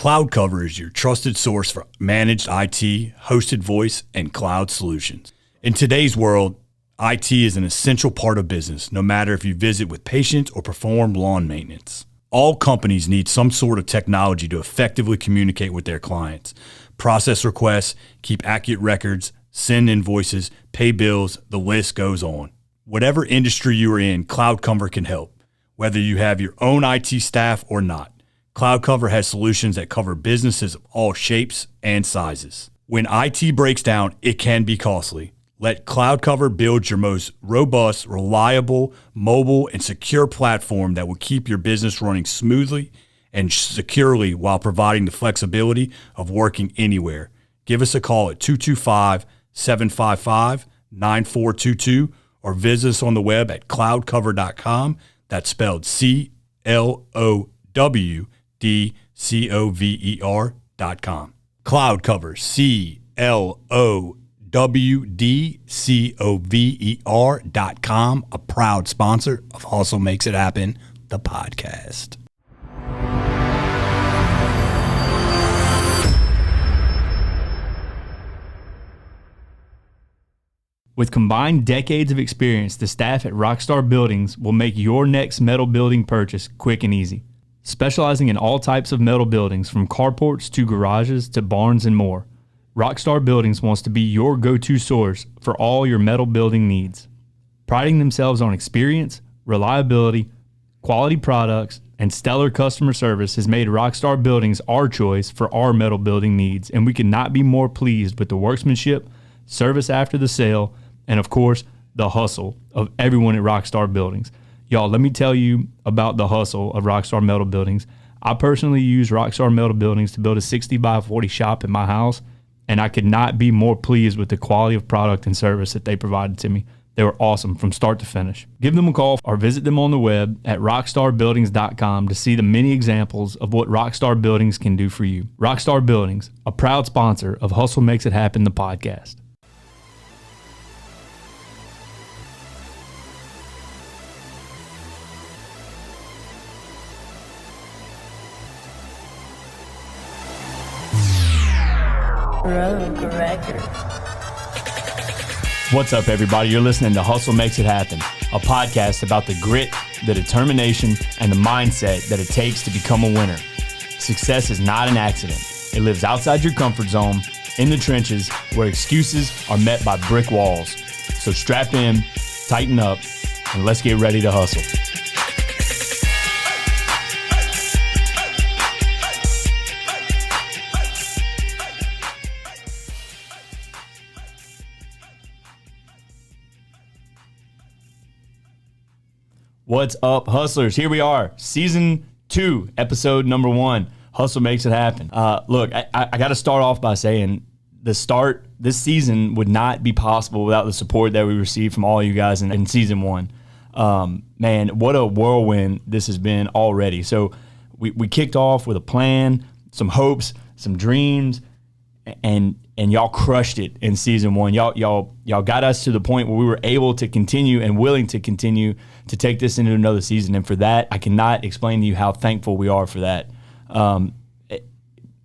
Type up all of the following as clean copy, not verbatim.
Cloudcover is your trusted source for managed IT, hosted voice, and cloud solutions. In today's world, IT is an essential part of business, no matter if you visit with patients or perform lawn maintenance. All companies need some sort of technology to effectively communicate with their clients, process requests, keep accurate records, send invoices, pay bills, the list goes on. Whatever industry you are in, Cloudcover can help, whether you have your own IT staff or not. Cloudcover has solutions that cover businesses of all shapes and sizes. When IT breaks down, it can be costly. Let Cloudcover build your most robust, reliable, mobile, and secure platform that will keep your business running smoothly and securely while providing the flexibility of working anywhere. Give us a call at 225-755-9422 or visit us on the web at cloudcover.com. That's spelled CLOWDCOVER.com. Cloudcover, CLOWDCOVER.com, a proud sponsor of Hustle Makes It Happen, the podcast. With combined decades of experience, the staff at Rockstar Buildings will make your next metal building purchase quick and easy. Specializing in all types of metal buildings, from carports to garages to barns and more, Rockstar Buildings wants to be your go-to source for all your metal building needs. Priding themselves on experience, reliability, quality products, and stellar customer service has made Rockstar Buildings our choice for our metal building needs, and we could not be more pleased with the workmanship, service after the sale, and of course, the hustle of everyone at Rockstar Buildings. Y'all, let me tell you about the hustle of Rockstar Metal Buildings. I personally use Rockstar Metal Buildings to build a 60 by 40 shop in my house, and I could not be more pleased with the quality of product and service that they provided to me. They were awesome from start to finish. Give them a call or visit them on the web at rockstarbuildings.com to see the many examples of what Rockstar Buildings can do for you. Rockstar Buildings, a proud sponsor of Hustle Makes It Happen, the podcast. What's up, everybody? You're listening to Hustle Makes It Happen, a podcast about the grit, the determination, and the mindset that it takes to become a winner. Success is not an accident. It lives outside your comfort zone, in the trenches, where excuses are met by brick walls. So strap in, tighten up, and let's get ready to hustle. What's up, hustlers? Here we are, season 2, episode number 1. Hustle Makes It Happen. Look, I got to start off by saying this season would not be possible without the support that we received from all you guys in season 1. Man, what a whirlwind this has been already. So we kicked off with a plan, some hopes, some dreams, and y'all crushed it in season 1. Y'all got us to the point where we were able to continue and willing to continue to take this into another season. And for that, I cannot explain to you how thankful we are for that.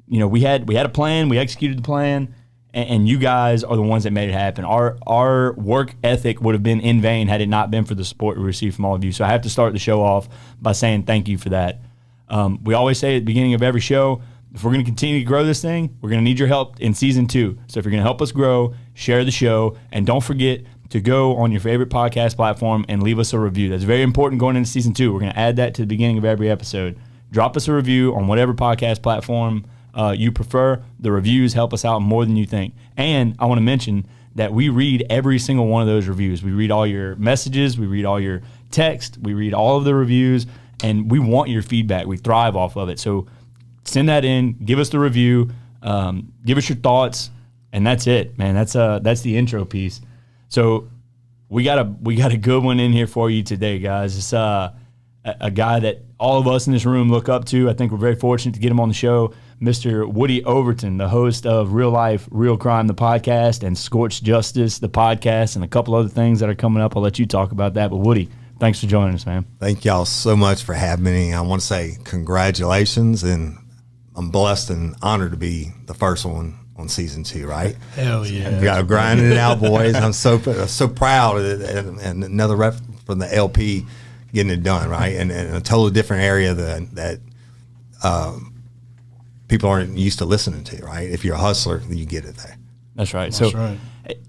We had a plan, we executed the plan, and you guys are the ones that made it happen. Our work ethic would have been in vain had it not been for the support we received from all of you. So I have to start the show off by saying thank you for that. We always say at the beginning of every show, if we're going to continue to grow this thing, we're going to need your help in season 2. So if you're going to help us grow, share the show, and don't forget to go on your favorite podcast platform and leave us a review. That's very important going into season 2. We're going to add that to the beginning of every episode. Drop us a review on whatever podcast platform you prefer. The reviews help us out more than you think. And I want to mention that we read every single one of those reviews. We read all your messages. We read all your text. We read all of the reviews, and we want your feedback. We thrive off of it. So send that in, give us the review, give us your thoughts, and that's it, man. That's the intro piece. So we got a good one in here for you today, guys. It's a guy that all of us in this room look up to. I think we're very fortunate to get him on the show, Mr. Woody Overton, the host of Real Life, Real Crime, the podcast, and Scorched Justice, the podcast, and a couple other things that are coming up. I'll let you talk about that. But Woody, thanks for joining us, man. Thank y'all so much for having me. I want to say congratulations, and I'm blessed and honored to be the first one on season 2, right? Hell yeah. You got to grinding it out, boys. I'm so proud of it. And another rep from the LP getting it done, right? And a totally different area that people aren't used to listening to, right? If you're a hustler, you get it there. That's right. That's so, right.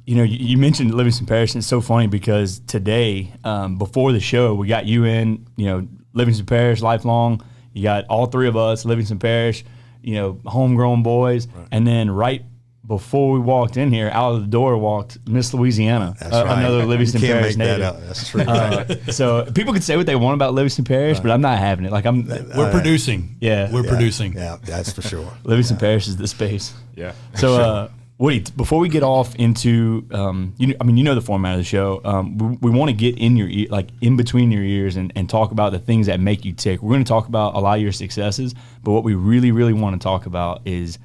You know, you mentioned Livingston Parish, and it's so funny because today, before the show, we got you in, you know, Livingston Parish, lifelong. You got all 3 of us, Livingston Parish, you know, homegrown boys. Right. And then right before we walked in here, out of the door walked Miss Louisiana, right. another Livingston you can't Parish make native. That up. That's true. Right. So people can say what they want about Livingston Parish, but I'm not having it. Like we're producing. Yeah. We're producing. Yeah, that's for sure. Livingston Parish is the space. Yeah. So, Woody, before we get off into, you know the format of the show. We want to get in your ear, like in between your ears, and talk about the things that make you tick. We're going to talk about a lot of your successes, but what we really, really want to talk about is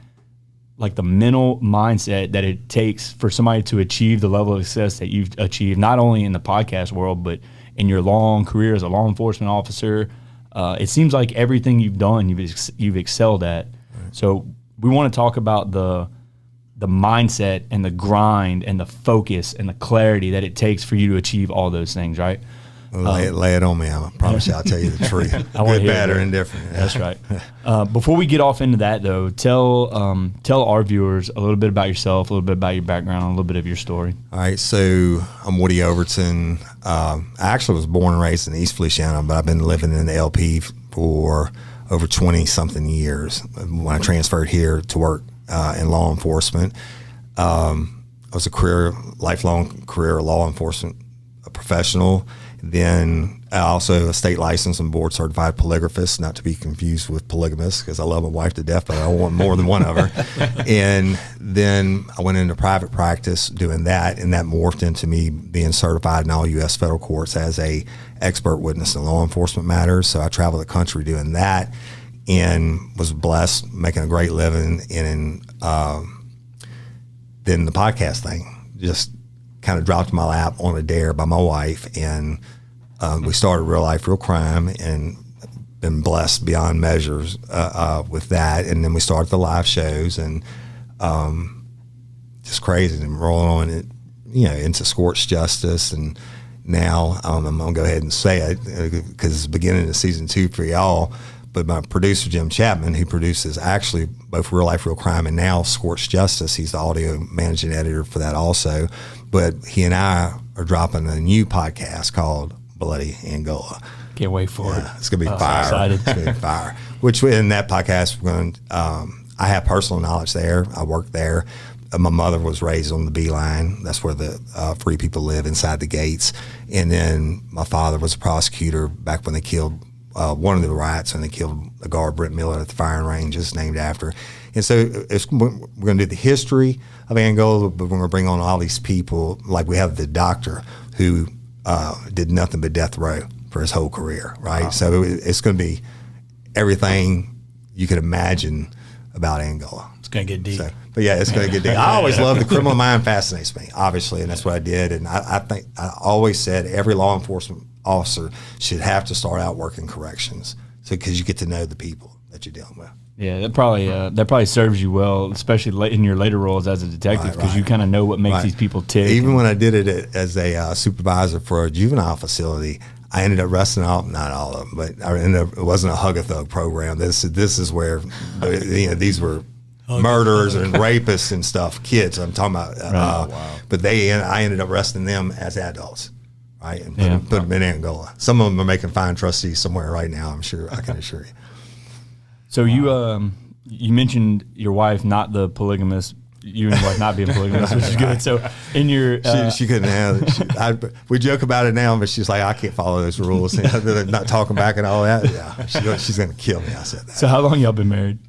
like the mental mindset that it takes for somebody to achieve the level of success that you've achieved, not only in the podcast world, but in your long career as a law enforcement officer. It seems like everything you've done, you've excelled at. Right. So we want to talk about the mindset and the grind and the focus and the clarity that it takes for you to achieve all those things, right? Lay it on me. I promise you I'll tell you the truth. Good, bad, or indifferent. That's right. Before we get off into that, though, tell our viewers a little bit about yourself, a little bit about your background, a little bit of your story. All right, so I'm Woody Overton. I actually was born and raised in East Feliciana, but I've been living in the LP for over 20-something years. When I transferred here to work in law enforcement, I was lifelong career law enforcement professional. Then also a state licensed and board certified polygraphist, not to be confused with polygamist, because I love my wife to death, but I want more than one of her. And then I went into private practice doing that, and that morphed into me being certified in all U.S. federal courts as a expert witness in law enforcement matters. So I traveled the country doing that and was blessed, making a great living. And then the podcast thing just kind of dropped in my lap on a dare by my wife, and we started Real Life, Real Crime, and been blessed beyond measures with that. And then we started the live shows, and just crazy, and rolling on it, into Scorched Justice. And now I'm gonna go ahead and say it because it's the beginning of season 2 for y'all. But my producer, Jim Chapman, who produces actually both Real Life, Real Crime and now Scorched Justice, he's the audio managing editor for that also. But he and I are dropping a new podcast called Bloody Angola. Can't wait for it. It's going to be fire. So it's going to be fire. Which in that podcast, I have personal knowledge there. I work there. My mother was raised on the B line. That's where the free people live, inside the gates. And then my father was a prosecutor back when they killed one of the riots, and they killed a guard, Brent Miller, at the firing range, is named after. And so we're going to do the history of Angola, but we're going to bring on all these people. Like we have the doctor who did nothing but death row for his whole career, right? Wow. So it's going to be everything you could imagine about Angola. It's going to get deep. But yeah, it's going to get deep. I always love the criminal mind, fascinates me, obviously, and that's what I did. And I think I always said every law enforcement officer should have to start out working corrections, because you get to know the people that you're dealing with. Yeah, that probably serves you well, especially in your later roles as a detective, because you kind of know what makes these people tick. Even when I did it as a supervisor for a juvenile facility, I ended up arresting not all of them, but it wasn't a hug-a-thug program. This is where these were murderers and rapists and stuff, kids I'm talking about. Wow. But I ended up arresting them as adults. Right, and put them in Angola. Some of them are making fine trustees somewhere right now, I'm sure, I can assure you. So you mentioned your wife not the polygamist, you and your wife not being polygamous, which is good. So in your she couldn't have it. We joke about it now, but she's like, I can't follow those rules. Not talking back and all that. Yeah, she's going to kill me. I said that. So how long y'all been married?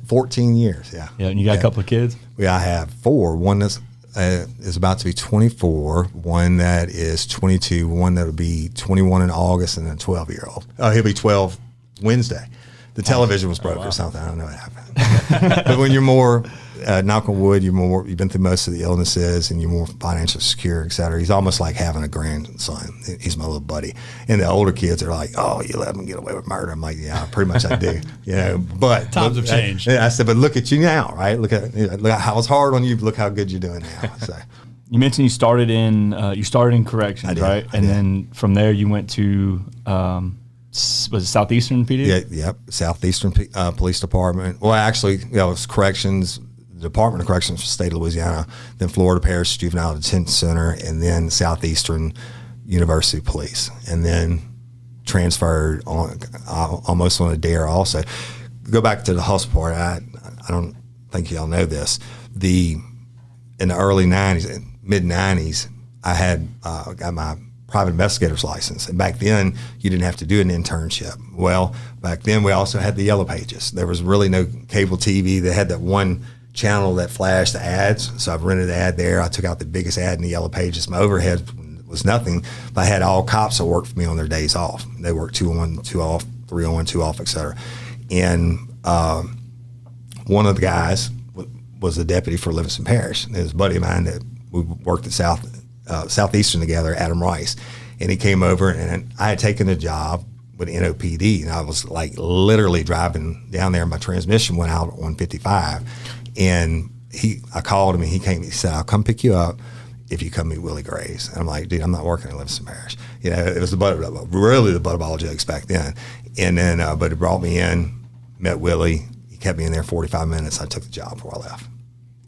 14 years. Yeah. Yeah, and you got a couple of kids? I have 4. One that's is about to be 24, one that is 22, one that will be 21 in August, and then a 12-year-old. He'll be 12 Wednesday. The television was broke or something. I don't know what happened. But when you're more knock on wood, you've been through most of the illnesses and you're more financially secure, et cetera. He's almost like having a grandson. He's my little buddy. And the older kids are like, oh, you let him get away with murder. I'm like, yeah, pretty much I do. But times have changed. I said, but look at you now, right? Look how it's hard on you. Look how good you're doing now. So. You mentioned you started in corrections, right? And then from there you went to was it Southeastern PD? Yeah, yep. Southeastern Police Department. Well, actually, it was corrections, the Department of Corrections for the state of Louisiana, then Florida Parish Juvenile Detention Center, and then Southeastern University Police, and then transferred on almost on a dare. Also, go back to the hustle part. I don't think y'all know this. In the early '90s, mid '90s, I had got my private investigator's license. And back then, you didn't have to do an internship. Well, back then, we also had the Yellow Pages. There was really no cable TV. They had that one channel that flashed the ads. So I've rented the ad there. I took out the biggest ad in the Yellow Pages. My overhead was nothing, but I had all cops that worked for me on their days off. They worked 2 on, 2 off, 3 on, 2 off, et cetera. And one of the guys was a deputy for Livingston Parish. And it was a buddy of mine that we worked at Southeastern together, Adam Rice, and he came over, and I had taken a job with NOPD, and I was like literally driving down there. My transmission went out on 55, and I called him, and he came. He said, "I'll come pick you up if you come meet Willie Graves." And I'm like, "Dude, I'm not working in Livingston Parish." It was really the butt of all jokes back then. And then, but he brought me in, met Willie. He kept me in there 45 minutes. I took the job before I left.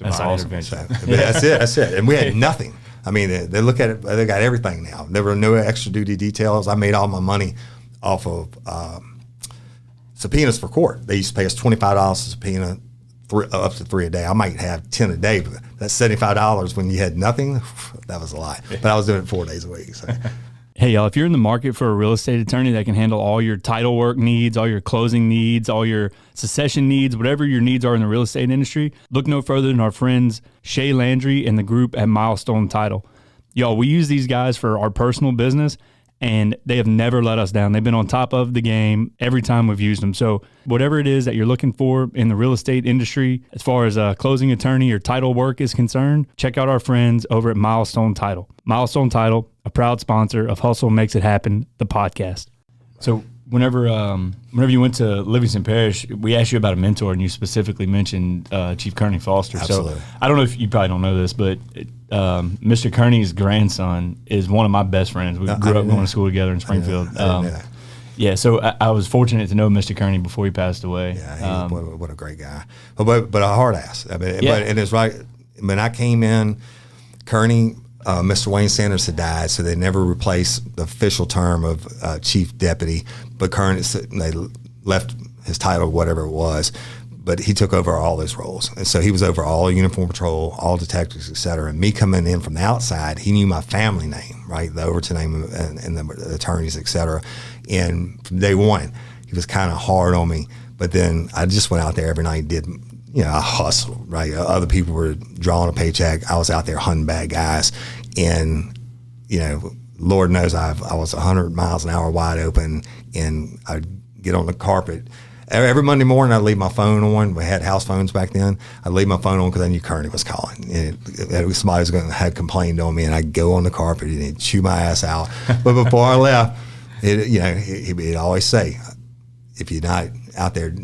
That's awesome. So, that's it. And we had nothing. I mean, they look at it, they got everything now. There were no extra duty details. I made all my money off of subpoenas for court. They used to pay us $25 a subpoena, up to 3 a day. I might have 10 a day, but that's $75 when you had nothing. That was a lot. But I was doing it 4 days a week. So. Hey, y'all, if you're in the market for a real estate attorney that can handle all your title work needs, all your closing needs, all your succession needs, whatever your needs are in the real estate industry, look no further than our friends Shay Landry and the group at Milestone Title. Y'all, we use these guys for our personal business, and they have never let us down. They've been on top of the game every time we've used them. So whatever it is that you're looking for in the real estate industry, as far as a closing attorney or title work is concerned, check out our friends over at Milestone Title. Milestone Title, a proud sponsor of Hustle Makes It Happen, the podcast. So whenever you went to Livingston Parish, we asked you about a mentor, and you specifically mentioned Chief Kearney Foster. Absolutely. So I don't know if you probably don't know this, but Mr. Kearney's grandson is one of my best friends. We grew up going to school together in Springfield. Yeah, so I was fortunate to know Mr. Kearney before he passed away. Yeah, what a great guy, but a hard ass. I mean, yeah. And it's right. When I came in, Kearney, Mr. Wayne Sanders had died, so they never replaced the official term of chief deputy. But Kearney, they left his title, whatever it was, but he took over all those roles. And so he was over all uniform patrol, all detectives, et cetera. And me coming in from the outside, he knew my family name, right, the Overton name and the attorneys, et cetera. And from day one, he was kind of hard on me. But then I just went out there every night and did, I hustled, right? Other people were drawing a paycheck. I was out there hunting bad guys. And, Lord knows I was 100 miles an hour wide open, and I'd get on the carpet. Every Monday morning, I'd leave my phone on. We had house phones back then. I'd leave my phone on because I knew Kearney was calling. And somebody was going to have complained on me, and I'd go on the carpet and he'd chew my ass out. But before I left, he'd always say, if you're not out there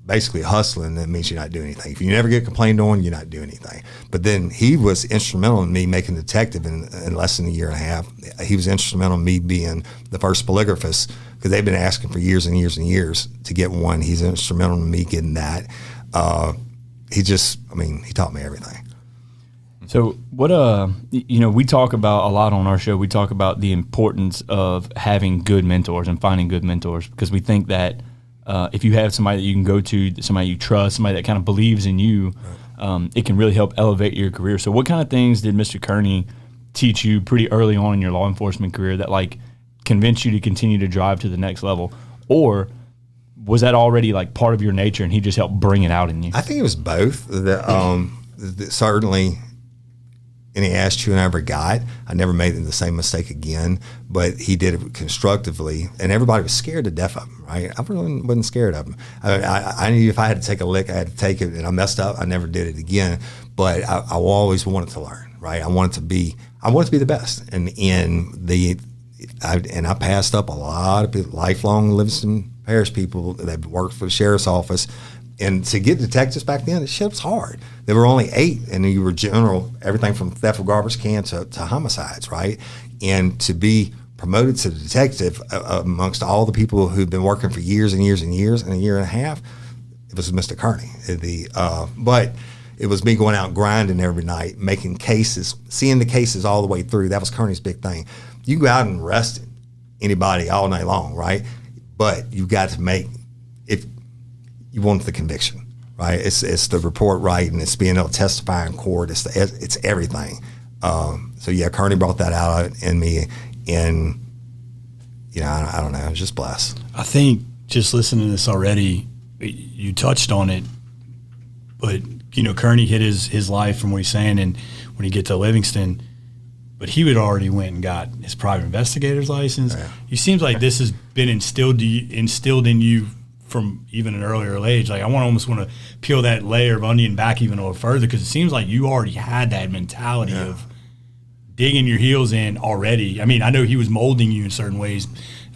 basically hustling, that means you're not doing anything. If you never get complained on, you're not doing anything. But then he was instrumental in me making detective in less than a year and a half. He was instrumental in me being the first polygraphist, because they've been asking for years and years and years to get one. He's instrumental in me getting that. He taught me everything. So what, we talk about a lot on our show. We talk about the importance of having good mentors and finding good mentors, because we think that if you have somebody that you can go to, somebody you trust, somebody that kind of believes in you, it can really help elevate your career. So what kind of things did Mr. Kearney teach you pretty early on in your law enforcement career that convinced you to continue to drive to the next level? Or was that already part of your nature and he just helped bring it out in you? I think it was both. Certainly any ass chewing I ever got. I never made the same mistake again, but he did it constructively, and everybody was scared to death of him, right? I really wasn't scared of him. I knew if I had to take a lick, I had to take it, and I messed up. I never did it again, but I always wanted to learn, right? I wanted to be the best, and I passed up a lot of people, lifelong Livingston Parish people that worked for the sheriff's office. And to get detectives back then, the shit was hard. There were only 8, and you were general, everything from theft of garbage can to homicides, right? And to be promoted to detective amongst all the people who've been working for years and years and years, and a year and a half, it was Mr. Kearney. But it was me going out grinding every night, making cases, seeing the cases all the way through. That was Kearney's big thing. You go out and arrest anybody all night long, right? But you got to make, if you want the conviction, right? It's the report right, and it's being able to testify in court. It's everything. So yeah, Kearney brought that out in me, and I don't know, I was just blessed. I think just listening to this already, you touched on it, but Kearney hit his life from what he's saying, and when he get to Livingston, but he would already went and got his private investigator's license. Yeah. It seems like this has been instilled in you from even an earlier age. Like I almost want to peel that layer of onion back even a little further, because it seems like you already had that mentality of digging your heels in already. I mean, I know he was molding you in certain ways,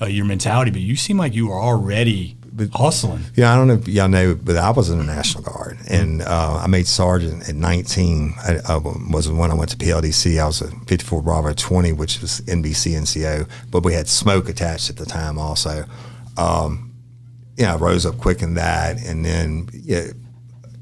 your mentality, but you seem like you were already hustling. I don't know if y'all know, but I was in the National Guard, and I made sergeant at 19. I was when I went to PLDC. I was a 54 Bravo 20, which was NBC NCO, but we had smoke attached at the time also. I rose up quick in that, and then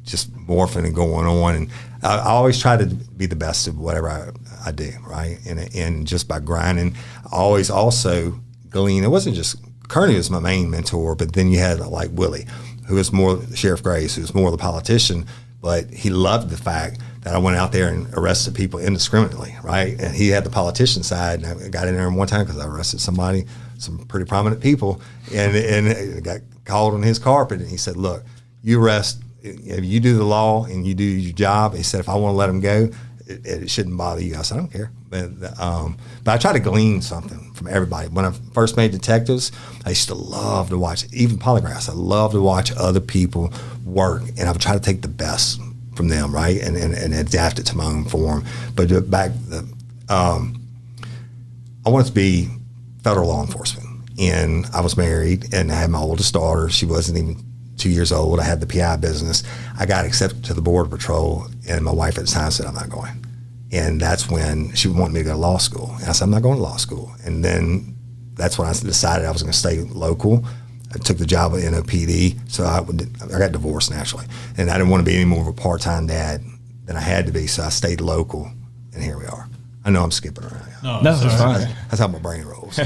just morphing and going on. And I always try to be the best of whatever I do, right? And just by grinding, I always also glean. It wasn't just Kearney was my main mentor, but then you had like Willie, who was more Sheriff Grace, who was more the politician, but he loved the fact that I went out there and arrested people indiscriminately, right? And he had the politician side, and I got in there one time because I arrested some pretty prominent people, and got called on his carpet, and he said, look, you arrest, if you do the law and you do your job, he said, if I want to let them go, it shouldn't bother you. I said, I don't care. But I try to glean something from everybody. When I first made detectives, I used to love to watch, even polygraphs, I love to watch other people work, and I would try to take the best from them, right, and adapt it to my own form. But I wanted to be federal law enforcement. And I was married, and I had my oldest daughter. She wasn't even 2 years old. I had the PI business. I got accepted to the Border Patrol, and my wife at the time said, I'm not going. And that's when she wanted me to go to law school. And I said, I'm not going to law school. And then that's when I decided I was going to stay local. I took the job at NOPD, so I got divorced naturally. And I didn't want to be any more of a part-time dad than I had to be, so I stayed local, and here we are. I know I'm skipping around. No, that's fine. That's how my brain rolls.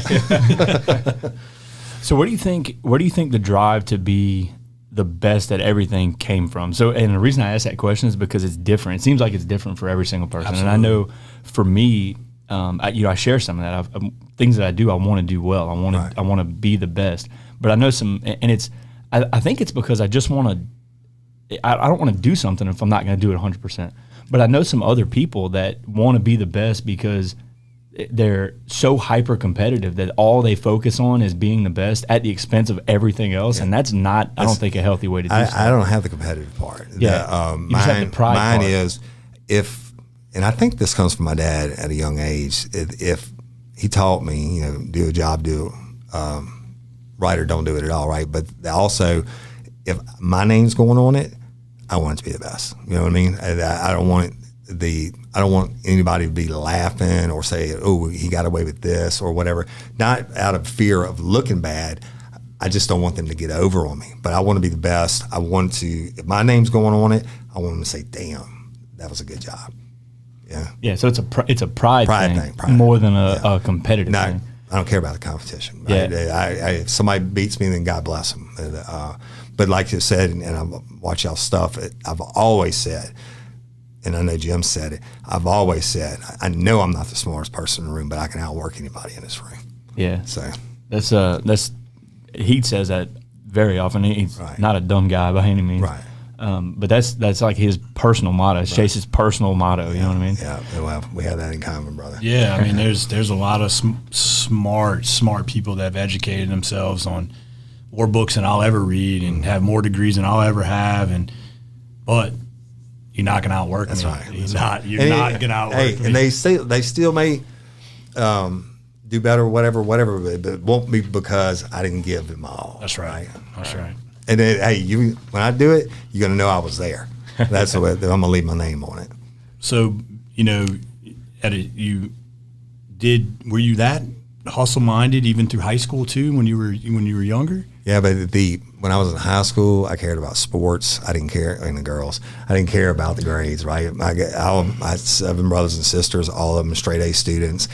So where do you think the drive to be the best at everything came from? So, and the reason I ask that question is because it's different. It seems like it's different for every single person. Absolutely. And I know for me, I share some of that. Things that I do, I want to do well. I want to be the best. But I know I think it's because I just want to. I don't want to do something if I'm not going to do it 100%. But I know some other people that want to be the best because they're so hyper competitive that all they focus on is being the best at the expense of everything else, and that's not. I don't think a healthy way to do. I don't have the competitive part. Yeah, you just have the pride mine part. Is and I think this comes from my dad at a young age. If he taught me, do a job, right or don't do it at all, right? But also, if my name's going on it, I want it to be the best. You know what I mean? I don't want anybody to be laughing or say, "Oh, he got away with this" or whatever. Not out of fear of looking bad. I just don't want them to get over on me. But I want to be the best. I want to. If my name's going on it, I want them to say, "Damn, that was a good job." Yeah. Yeah. So it's a pride thing more than a competitive thing. I don't care about the competition. Yeah. If somebody beats me, then God bless them. But like you said, and I watch y'all stuff, I've always said, and I know Jim said it, I've always said, I know I'm not the smartest person in the room, but I can outwork anybody in this room. Yeah. So that's Heath says that very often. He's not a dumb guy by any means. Right. But that's like his personal motto. It's Chase's personal motto. You know what I mean? Yeah. Well, we have that in common, brother. Yeah, I mean, there's a lot of smart people that have educated themselves on more books than I'll ever read and have more degrees than I'll ever have, but you're not gonna outwork me. That's right. You're not gonna outwork me. And they still may do better, whatever, but it won't be because I didn't give them all. That's right. That's right. And then, hey, when I do it, you're gonna know I was there. That's the way I'm gonna leave my name on it. So, were you that hustle minded even through high school too when you were younger? Yeah, but when I was in high school, I cared about sports. I didn't care, the girls. I didn't care about the grades, right? I had 7 brothers and sisters, all of them straight A students.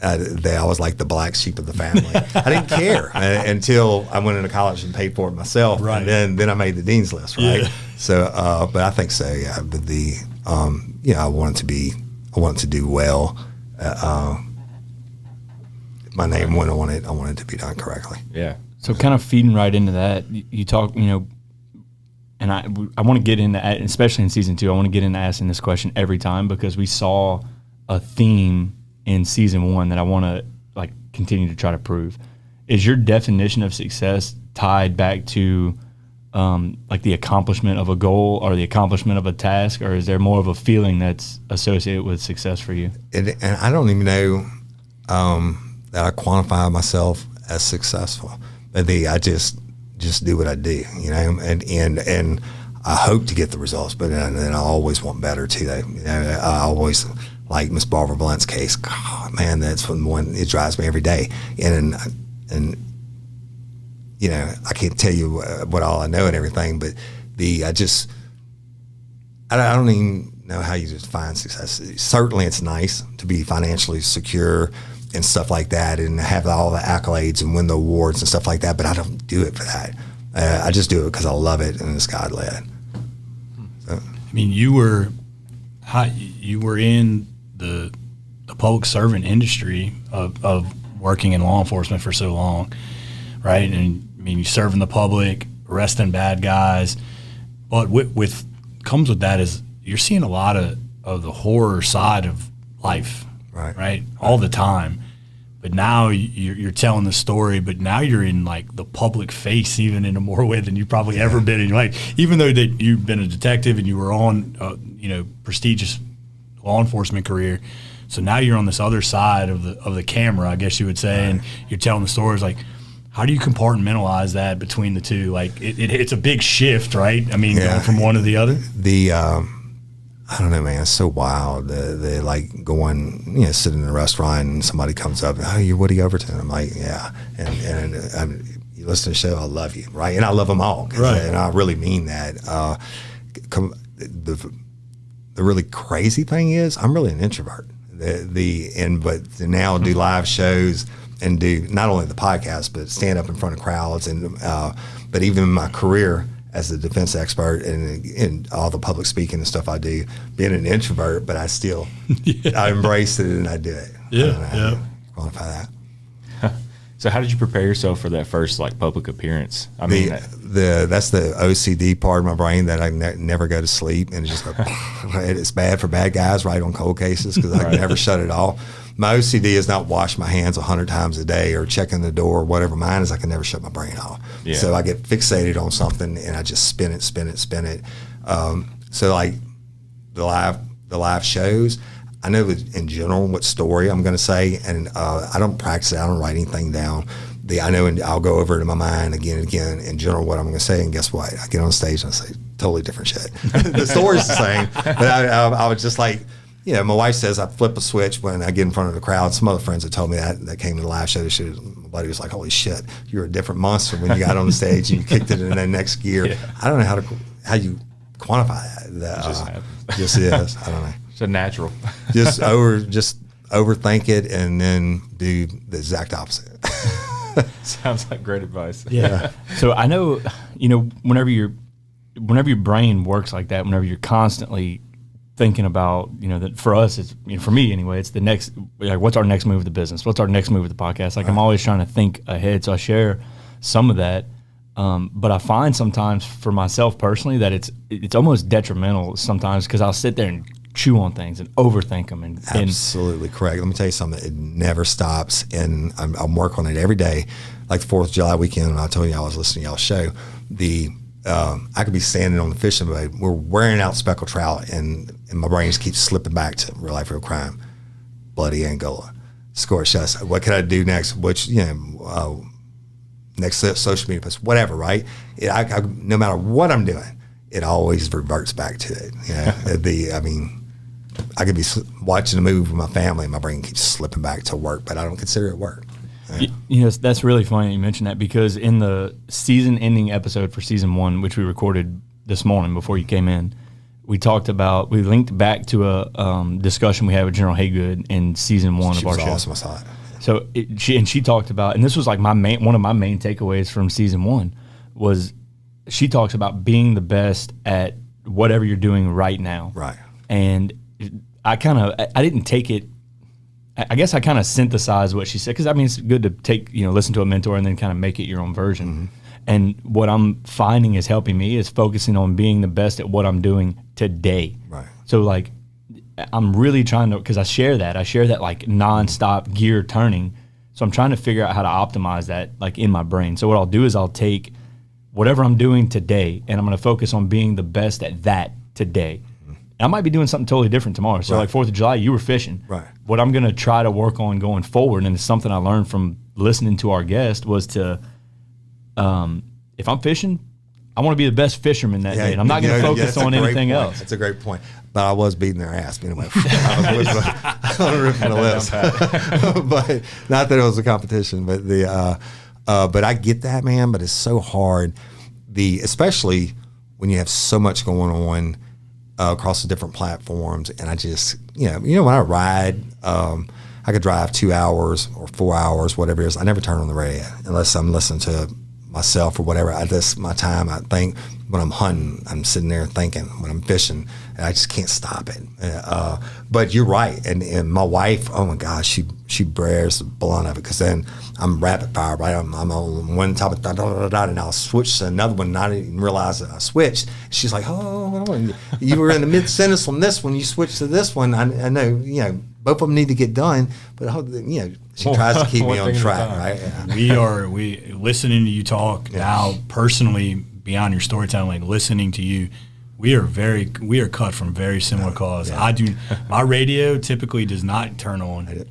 They always like the black sheep of the family. I didn't care until I went into college and paid for it myself. Right. And then I made the dean's list, right? Yeah. So, but I think so, yeah. But I wanted to do well. My name when I wanted it to be done correctly. Yeah. So kind of feeding right into that, you talk, and I want to get into, especially in season 2, I want to get into asking this question every time because we saw a theme in season 1 that I want to continue to try to prove. Is your definition of success tied back to the accomplishment of a goal or the accomplishment of a task, or is there more of a feeling that's associated with success for you? And I don't even know that I quantify myself as successful. I just do what I do, and I hope to get the results, but then I always want better too. I always, like Miss Barbara Blunt's case, God, man, that's one it drives me every day. And I can't tell you what all I know and everything, but I don't even know how you define success. Certainly, it's nice to be financially secure and stuff like that, and have all the accolades and win the awards and stuff like that. But I don't do it for that. I just do it because I love it and it's God led. So. I mean, you were in the public servant industry of working in law enforcement for so long, right? And I mean, you serving the public, arresting bad guys, but with comes with that is you're seeing a lot of the horror side of life, right? All the time. But now you're telling the story, but now you're in the public face even in a more way than you've probably ever been in your life. Even though that you've been a detective and you were on prestigious law enforcement career, so now you're on this other side of the camera, I guess you would say, and you're telling the stories. How do you compartmentalize that between the two? It's a big shift, right? I mean, going from one to the other. I don't know, man. It's so wild. They going, sitting in a restaurant and somebody comes up, oh, you're Woody Overton. I'm like, yeah. And you listen to the show, I love you, right? And I love them all. Right. And I really mean that. The really crazy thing is I'm really an introvert. But now do live shows and do not only the podcast, but stand up in front of crowds. And but even in my career as a defense expert and in all the public speaking and stuff I do, being an introvert, but I still I embrace it and I do it. Yeah. Qualify that. So how did you prepare yourself for that first public appearance? I mean, that's the OCD part of my brain that I never go to sleep, and it's just it's bad for bad guys, right, on cold cases because I can never shut it off. My OCD is not wash my hands 100 times a day or checking the door or whatever. Mine is I can never shut my brain off. Yeah. So I get fixated on something and I just spin it. So the live shows, I know in general what story I'm going to say, and I don't practice it. I don't write anything down. I know, and I'll go over it in my mind again and again in general what I'm going to say, and guess what? I get on stage and I say totally different shit. The story's the same, but I was just like, my wife says I flip a switch when I get in front of the crowd. Some other friends have told me that came to the live show. My buddy was like, holy shit, you're a different monster when you got on the stage and you kicked it in the next gear. Yeah. I don't know how you quantify that. It just happens. Just is. I don't know. It's a natural. just overthink it and then do the exact opposite. Sounds like great advice. Yeah. So I know, whenever your brain works like that, whenever you're constantly thinking about, that for us, it's, for me anyway, it's the next, what's our next move of the business? What's our next move of the podcast? I'm always trying to think ahead. So I share some of that. But I find sometimes for myself personally that it's almost detrimental sometimes because I'll sit there and chew on things and overthink them. And Absolutely correct. Let me tell you something. It never stops, and I'm working on it every day. Like the 4th of July weekend, and I told you I was listening to y'all's show. I could be standing on the fishing boat. We're wearing out speckled trout, and my brain just keeps slipping back to real life, real crime. Bloody Angola, Scorched Justice. What can I do next? Which next social media post, whatever. Right? No matter what I'm doing, it always reverts back to it. I could be watching a movie with my family, and my brain keeps slipping back to work, but I don't consider it work. That's really funny that you mentioned that because in the season-ending episode for season 1, which we recorded this morning before you came in, we linked back to a discussion we had with General Haygood in season 1 of our show. Awesome, I saw it. So she talked about, and this was like one of my main takeaways from season 1 was she talks about being the best at whatever you're doing right now. Right. And I didn't take it. I guess I kind of synthesized what she said because it's good to listen to a mentor and then kind of make it your own version. Mm-hmm. And what I'm finding is helping me is focusing on being the best at what I'm doing today. Right. So like, I'm really trying to, because I share that like nonstop gear turning. So I'm trying to figure out how to optimize that like in my brain. So what I'll do is I'll take whatever I'm doing today and I'm going to focus on being the best at that today. I might be doing something totally different tomorrow. So like 4th of July, you were fishing. Right. What I'm going to try to work on going forward, and it's something I learned from listening to our guest, was to, if I'm fishing, I want to be the best fisherman that day. And I'm not going to focus on anything else. That's a great point. But I was beating their ass. Anyway, I was ripping the list. But not that it was a competition, but but I get that, man. But it's so hard, especially when you have so much going on across the different platforms. And I just, when I ride, I could drive 2 hours or 4 hours, whatever it is. I never turn on the radio unless I'm listening to myself or whatever. My time, I think when I'm hunting, I'm sitting there thinking. When I'm fishing, and I just can't stop it. But you're right. And my wife, oh my gosh, she bears the blunt of it because then I'm rapid fire, right? I'm on one topic, and I'll switch to another one, and I didn't even realize that I switched. She's like, oh, you were in the mid-sentence on this one, you switched to this one. I know, both of them need to get done, but she tries to keep me on track, right? Yeah. We listening to you talk now personally beyond your storytelling, like listening to you. We are cut from very similar cloths. Yeah. My radio typically does not turn on.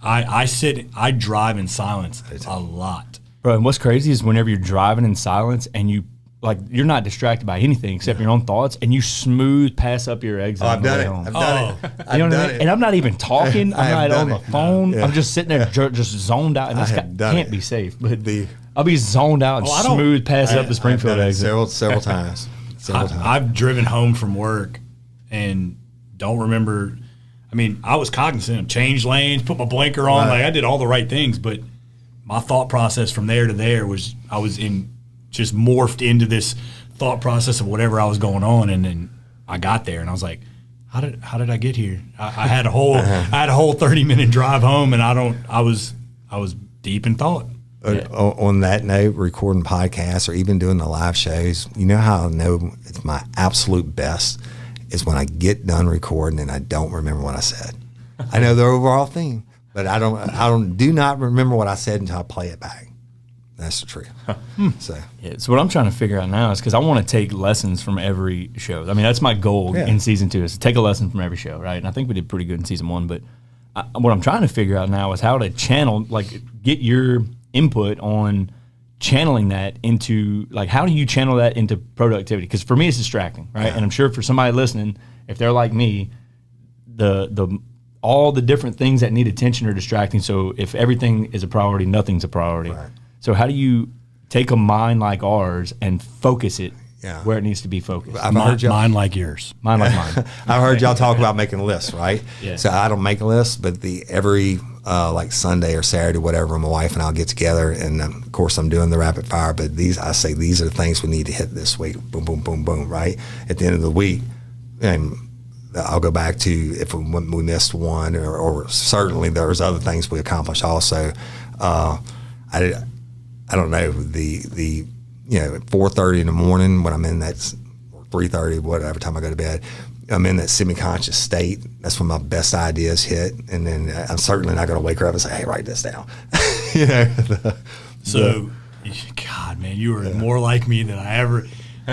I drive in silence a lot. Bro, and what's crazy is whenever you're driving in silence and you're not distracted by anything except your own thoughts, and you smooth pass up your exit. I've done it. I've done it. You know what I mean? And I'm not even talking. I'm not on the phone. Yeah. I'm just sitting there just zoned out. And this can't be safe. But I'll be zoned out and smooth pass up the Springfield exit. Several times. I've driven home from work and don't remember. I was cognizant of change lanes, put my blinker on. Right. Like I did all the right things, but my thought process from there to there was I was just morphed into this thought process of whatever I was going on, and then I got there and I was like, how did I get here? I had a whole 30-minute drive home, and I was deep in thought. On that note, recording podcasts or even doing the live shows, you know how I know it's my absolute best is when I get done recording and I don't remember what I said. I know the overall theme, but I do not remember what I said until I play it back. That's the truth. So what I'm trying to figure out now is because I want to take lessons from every show. That's my goal in season 2 is to take a lesson from every show, right? And I think we did pretty good in season 1, but what I'm trying to figure out now is how to channel, get your input on channeling that into, how do you channel that into productivity? Because for me, it's distracting, right? Yeah. And I'm sure for somebody listening, if they're like me, all the different things that need attention are distracting. So if everything is a priority, nothing's a priority. Right. So how do you take a mind like ours and focus it where it needs to be focused? Mine like yours. Mine like mine. I've heard y'all talk about making lists, right? Yeah. So I don't make a list, but every Sunday or Saturday, whatever, my wife and I'll get together, and of course I'm doing the rapid fire. But these are the things we need to hit this week. Boom, boom, boom, boom. Right at the end of the week, and I'll go back to if we missed one, or certainly there's other things we accomplished also. I don't know, at 4:30 in the morning when I'm in that 3:30, whatever time I go to bed, I'm in that semi-conscious state. That's when my best ideas hit. And then I'm certainly not going to wake her up and say, hey, write this down. God, man, you are more like me than I ever.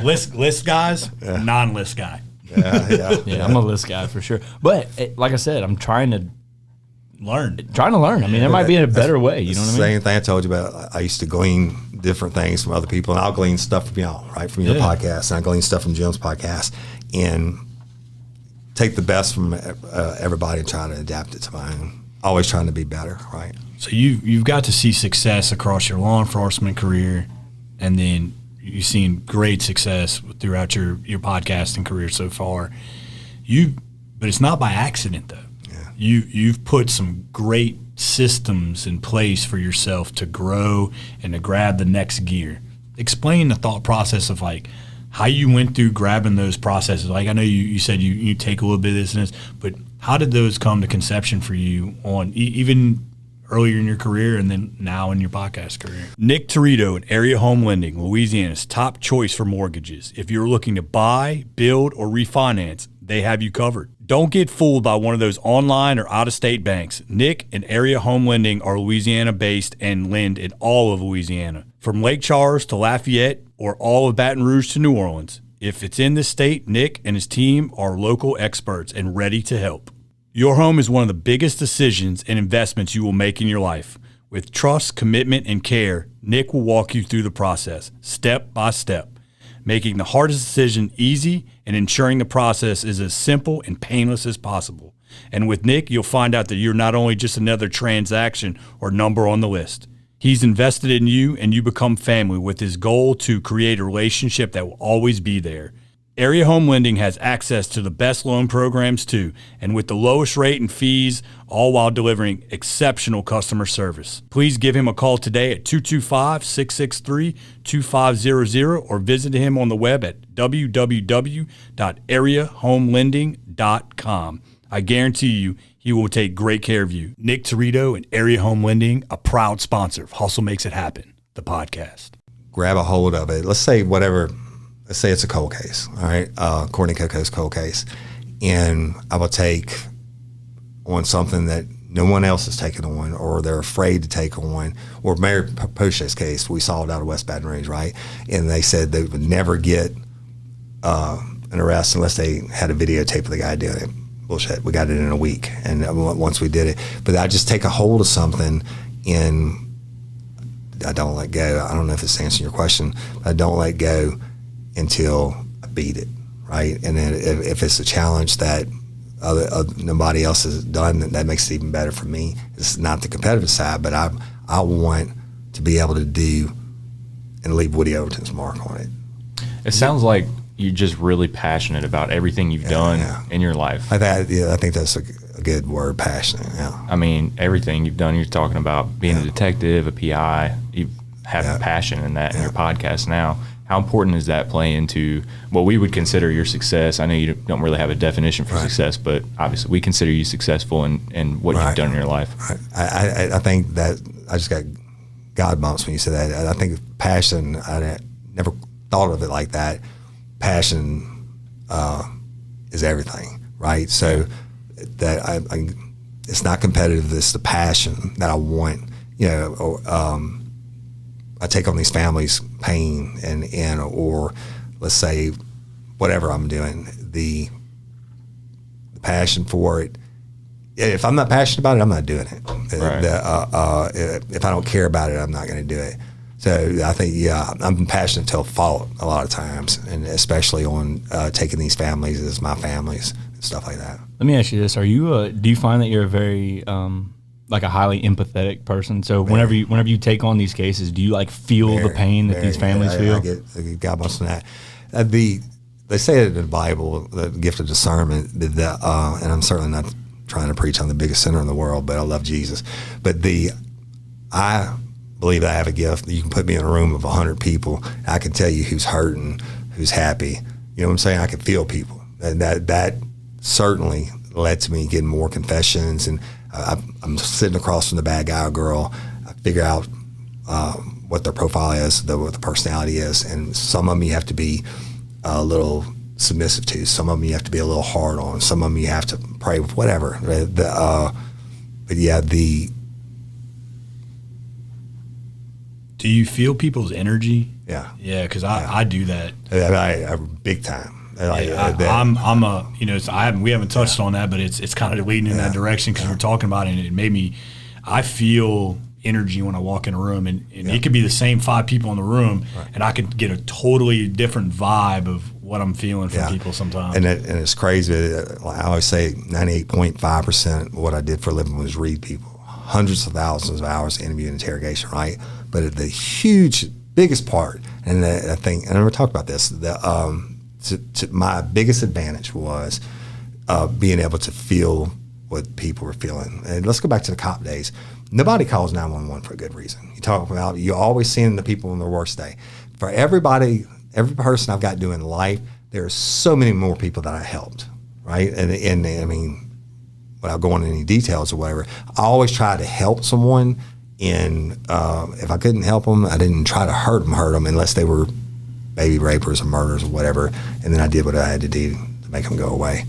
List guys, non-list guy. Yeah, I'm a list guy for sure. But like I said, I'm trying to learn. I mean, there might be a better way. You know what I mean? Same thing I told you about. I used to glean different things from other people, and I'll glean stuff from y'all, right, from your podcast, and I glean stuff from Jim's podcast, and take the best from everybody and try to adapt it to mine. Always trying to be better, right? So you've got to see success across your law enforcement career, and then you've seen great success throughout your podcasting career so far. But it's not by accident though. Yeah. You've put some great systems in place for yourself to grow and to grab the next gear. Explain the thought process of like how you went through grabbing those processes. Like I know you said you take a little bit of this and this, but how did those come to conception for you on even earlier in your career and then now in your podcast career? Nick Torito at Area Home Lending, Louisiana's top choice for mortgages. If you're looking to buy, build, or refinance, they have you covered. Don't get fooled by one of those online or out-of-state banks. Nick and Area Home Lending are Louisiana-based and lend in all of Louisiana. From Lake Charles to Lafayette or all of Baton Rouge to New Orleans. If it's in this state, Nick and his team are local experts and ready to help. Your home is one of the biggest decisions and investments you will make in your life. With trust, commitment, and care, Nick will walk you through the process, step by step, making the hardest decision easy and ensuring the process is as simple and painless as possible. And with Nick, you'll find out that you're not only just another transaction or number on the list. He's invested in you and you become family with his goal to create a relationship that will always be there. Area Home Lending has access to the best loan programs too, and with the lowest rate and fees, all while delivering exceptional customer service. Please give him a call today at 225-663-2500 or visit him on the web at www.areahomelending.com. I guarantee you, he will take great care of you. Nick Torito and Area Home Lending, a proud sponsor of Hustle Makes It Happen, the podcast. Grab a hold of it. Let's say it's a cold case, all right, Courtney Coco's cold case, and I will take on something that no one else is taking on or they're afraid to take on, or Mayor Poche's case we solved out of West Baton Rouge, right, and they said they would never get an arrest unless they had a videotape of the guy doing it. Bullshit, we got it in a week, and once we did it, but I just take a hold of something and I don't let go. I don't know if it's answering your question, but I don't let go until I beat it, right? And then if it's a challenge that nobody else has done, that makes it even better for me. It's not the competitive side, but I want to be able to do and leave Woody Overton's mark on it. It sounds like you're just really passionate about everything you've done in your life. I think that's a good word, passionate. Yeah. I mean, everything you've done. You're talking about being a detective, a PI. You have a passion in that in your podcast now. How important does that play into what we would consider your success? I know you don't really have a definition for success, but obviously we consider you successful in what you've done in your life. Right. I think that I just got God bumps when you said that. I think passion, I never thought of it like that. Passion is everything, right? So that it's not competitive. It's the passion that I want, I take on these families' pain and or let's say whatever I'm doing, the passion for it. If I'm not passionate about it, I'm not doing it. Right. If I don't care about it, I'm not going to do it. So I think, I'm passionate till a fault a lot of times, and especially on taking these families as my families and stuff like that. Let me ask you this: do you find that you're a very like a highly empathetic person? So whenever you take on these cases, do you feel the pain that these families feel? I get God bless on that. They say it in the Bible, the gift of discernment, and I'm certainly not trying to preach on the biggest sinner in the world, but I love Jesus. But I believe I have a gift. You can put me in a room of 100 people, I can tell you who's hurting, who's happy. You know what I'm saying? I can feel people, and that certainly led to me getting more confessions. And I'm sitting across from the bad guy or girl. I figure out what their profile is, what the personality is, and some of them you have to be a little submissive to. Some of them you have to be a little hard on. Some of them you have to pray with, whatever. But yeah, Do you feel people's energy? Yeah. Yeah, because I do that. I big time. I'm a, you know, we haven't touched on that, but it's kind of leading in that direction because we're talking about it, and it made me, I feel energy when I walk in a room, and it could be the same 5 people in the room, and I could get a totally different vibe of what I'm feeling from people sometimes. And it's crazy. I always say 98.5% of what I did for a living was read people. Hundreds of thousands of hours of interview and interrogation, right? But the biggest part, and I think, and I never talked about this, my biggest advantage was being able to feel what people were feeling. And let's go back to the cop days. Nobody calls 911 for a good reason. You're always seeing the people on their worst day. For every person I've got doing life, there's so many more people that I helped, right? And I mean, without going into any details or whatever, I always try to help someone. And if I couldn't help them, I didn't try to hurt them unless they were baby rapers or murderers or whatever. And then I did what I had to do to make them go away.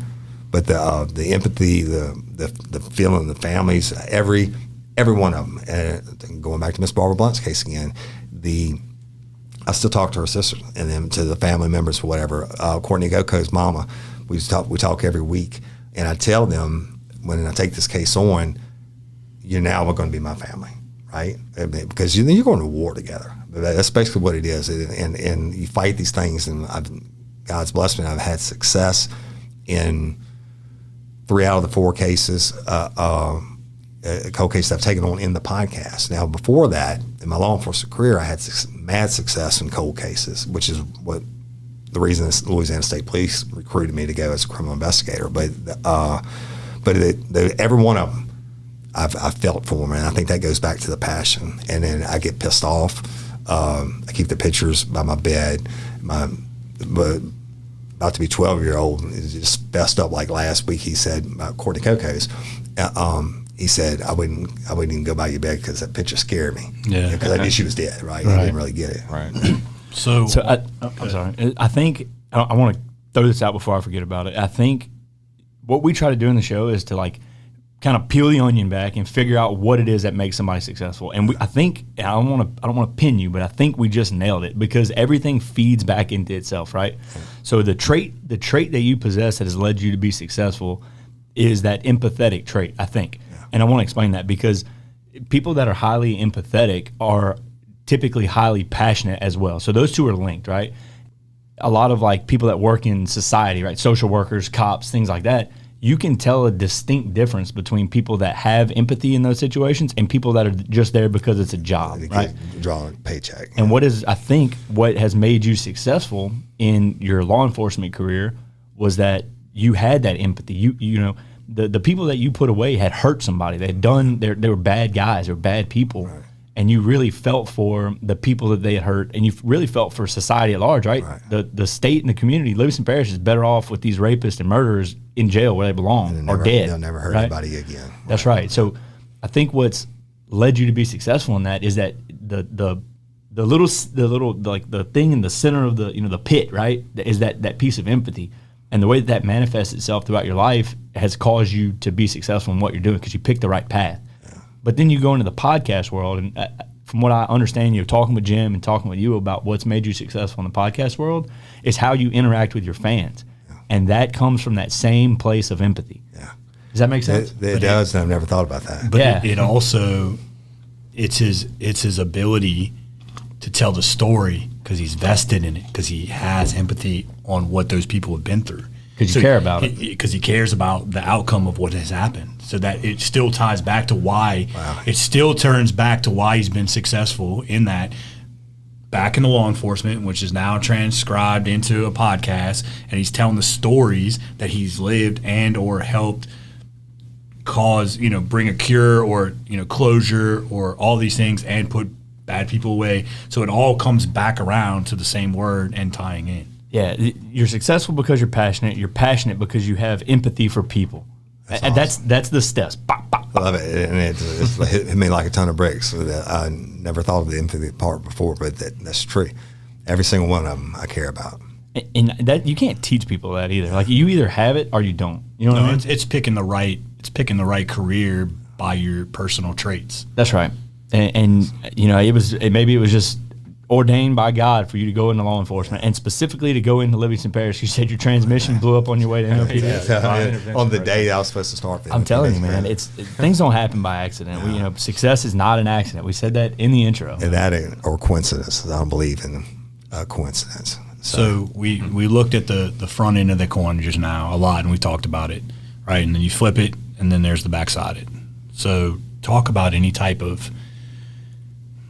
But the empathy, the feeling, the families, every one of them. And going back to Miss Barbara Blunt's case again, I still talk to her sister and then to the family members or whatever. Courtney Goko's mama, we talk every week, and I tell them when I take this case on, you're now going to be my family, right? Because you're going to war together. That's basically what it is, and you fight these things. And God's blessed me. I've had success in 3 out of the 4 cases. Cold cases I've taken on in the podcast. Now, before that, in my law enforcement career, I had mad success in cold cases, which is the reason this Louisiana State Police recruited me to go as a criminal investigator. But every one of them, I've felt for them, and I think that goes back to the passion. And then I get pissed off. I keep the pictures by my bed. But about to be 12-year-old is just fessed up like last week. He said about Courtney Coco's. He said, I wouldn't even go by your bed because that picture scared me. Yeah. Because I knew she was dead, right? I didn't really get it. Right. I'm sorry. I think, I want to throw this out before I forget about it. I think what we try to do in the show is to like kind of peel the onion back and figure out what it is that makes somebody successful. And I think, I don't want to pin you, but I think we just nailed it because everything feeds back into itself, right? So the trait that you possess that has led you to be successful is that empathetic trait, I think. And I want to explain that because people that are highly empathetic are typically highly passionate as well. So those two are linked, right? A lot of like people that work in society, right? Social workers, cops, things like that. You can tell a distinct difference between people that have empathy in those situations and people that are just there because it's a job, right? Drawing a paycheck. And what has made you successful in your law enforcement career was that you had that empathy. You know, the people that you put away had hurt somebody. They were bad guys or bad people. Right. And you really felt for the people that they had hurt, and you really felt for society at large, right? The state and the community, Livingston Parish is better off with these rapists and murderers in jail where they belong or dead. They'll never hurt anybody again. That's right. So I think what's led you to be successful in that is that the little like the thing in the center of the pit, right? Is that piece of empathy. And the way that manifests itself throughout your life has caused you to be successful in what you're doing because you picked the right path. But then you go into the podcast world, and from what I understand, you're talking with Jim and talking with you about what's made you successful in the podcast world is how you interact with your fans. Yeah. And that comes from that same place of empathy. Yeah. Does that make sense? It does, and I've never thought about that. But it also, it's his ability to tell the story because he's vested in it, because he has empathy on what those people have been through. Because you care about it. Because he cares about the outcome of what has happened. So that it still ties back to why, it still turns back to why he's been successful in that back in the law enforcement, which is now transcribed into a podcast, and he's telling the stories that he's lived and or helped cause, bring a cure or, closure or all these things and put bad people away. So it all comes back around to the same word and tying in. Yeah, you're successful because you're passionate. You're passionate because you have empathy for people. That's the steps. Bop, bop. I love it, and it's hit me like a ton of bricks. I never thought of the empathy part before, but that's true. Every single one of them I care about. And that you can't teach people that either. Like you either have it or you don't. You know what I mean? It's picking the right career by your personal traits. That's right. And you know, maybe it was just ordained by God for you to go into law enforcement, and specifically to go into Livingston Parish. You said your transmission blew up on your way to NLPD. On the day I was supposed to start. I'm telling you, man, things don't happen by accident. Yeah. Success is not an accident. We said that in the intro. And that or coincidence. I don't believe in coincidence. So we looked at the front end of the coin just now a lot, and we talked about it, right? And then you flip it, and then there's the backside of it. So talk about any type of,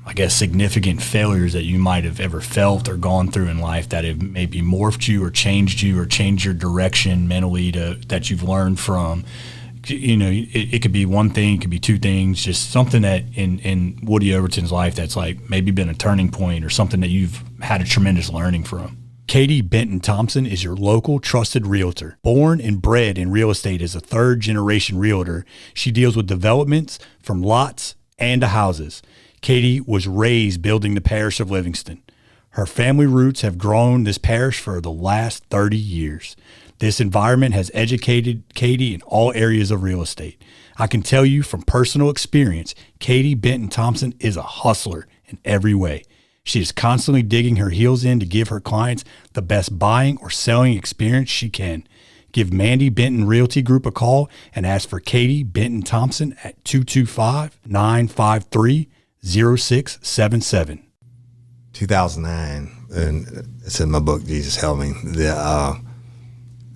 I guess, significant failures that you might have ever felt or gone through in life that have maybe morphed you or changed your direction mentally that you've learned from. You know, it could be one thing, it could be two things, just something that in Woody Overton's life that's like maybe been a turning point or something that you've had a tremendous learning from. Katie Benton Thompson is your local trusted realtor. Born and bred in real estate as a third-generation realtor, she deals with developments from lots and to houses. Katie was raised building the parish of Livingston. Her family roots have grown this parish for the last 30 years. This environment has educated Katie in all areas of real estate. I can tell you from personal experience, Katie Benton Thompson is a hustler in every way. She is constantly digging her heels in to give her clients the best buying or selling experience she can. Give Mandy Benton Realty Group a call and ask for Katie Benton Thompson at 225-953-0677. 2009, and it's in my book, Jesus Help Me.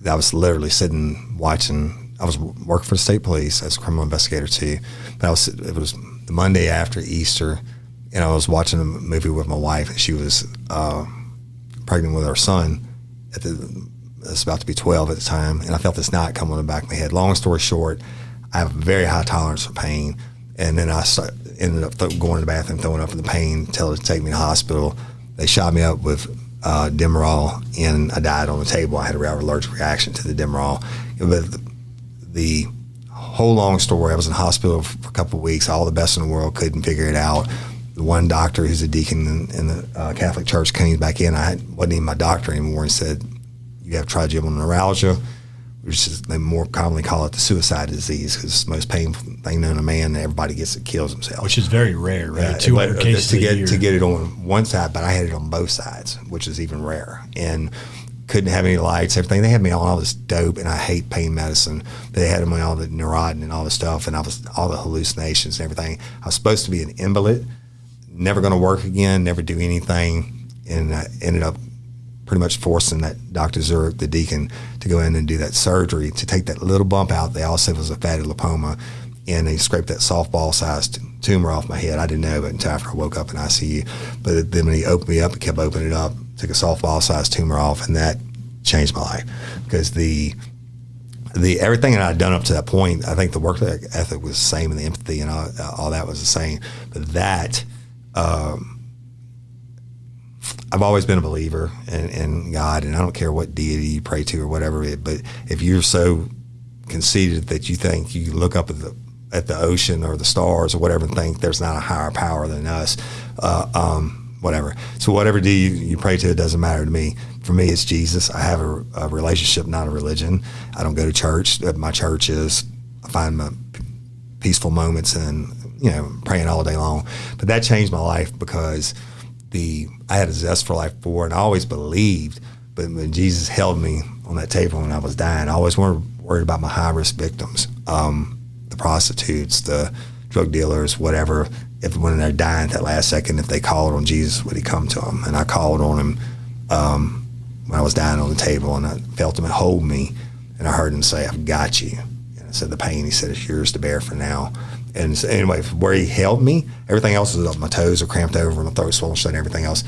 I was literally sitting watching. I was working for the state police as a criminal investigator too, but it was the Monday after Easter, and I was watching a movie with my wife, and she was pregnant with our son. It was about to be 12 at the time, and I felt this knot come on the back of my head. Long story short, I have a very high tolerance for pain, and then I ended up going to the bathroom, throwing up in the pain until they take me to the hospital. They shot me up with Demerol, and I died on the table. I had an allergic reaction to the Demerol. But the whole long story, I was in the hospital for a couple of weeks. All the best in the world couldn't figure it out. The one doctor who's a deacon in the Catholic Church came back in. I wasn't even my doctor anymore, and said, "You have trigeminal neuralgia," which is, they more commonly call it the suicide disease, because it's the most painful thing known to man, and everybody gets it, kills themselves. Which is very rare, right? 200 cases a year. To get it on one side, but I had it on both sides, which is even rare. And couldn't have any lights, everything. They had me on all this dope, and I hate pain medicine. They had me on all the Neurontin and all this stuff, and I was all the hallucinations and everything. I was supposed to be an invalid, never going to work again, never do anything, and I ended up pretty much forcing that Dr. Zurich, the deacon, to go in and do that surgery to take that little bump out. They all said it was a fatty lipoma, and they scraped that softball-sized tumor off my head. I didn't know it until after I woke up in ICU. But then when he opened me up, he kept opening it up, took a softball-sized tumor off, and that changed my life. Because the everything that I'd done up to that point, I think the work ethic was the same, and the empathy and all that was the same. But that, I've always been a believer in God, and I don't care what deity you pray to or whatever. But if you're so conceited that you think you look up at the ocean or the stars or whatever and think there's not a higher power than us, whatever. So whatever deity you pray to, it doesn't matter to me. For me, it's Jesus. I have a relationship, not a religion. I don't go to church. My church is, I find my peaceful moments and, praying all day long. But that changed my life because I had a zest for life before, and I always believed, but when Jesus held me on that table when I was dying, I always worried about my high-risk victims, the prostitutes, the drug dealers, whatever. When they're dying at that last second, if they called on Jesus, would he come to them? And I called on him when I was dying on the table, and I felt him hold me, and I heard him say, "I've got you." And I said, "The pain," he said, "is yours to bear for now." And so anyway, where he held me, everything else was up. My toes are cramped over, my throat swollen shut, and everything else,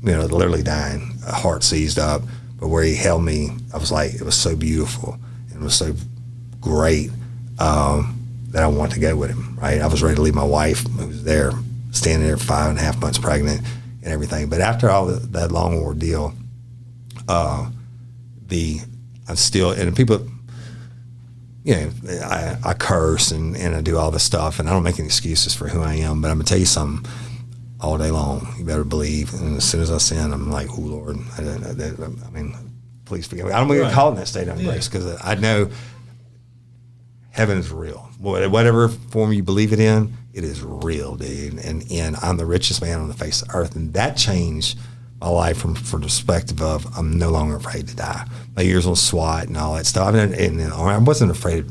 literally dying, heart seized up. But where he held me, I was like, it was so beautiful and it was so great that I wanted to go with him, right? I was ready to leave my wife, who was there, standing there 5.5 months pregnant and everything. But after all that long ordeal, I'm still, and people, I curse and I do all this stuff, and I don't make any excuses for who I am. But I'm gonna tell you something. All day long, you better believe. And as soon as I sin, I'm like, oh Lord, I mean, please forgive me. I don't even call it that state of grace because I know heaven is real. Whatever form you believe it in, it is real, dude. And I'm the richest man on the face of earth, and that changed my life from the perspective of I'm no longer afraid to die. My years on SWAT and all that stuff. And I wasn't afraid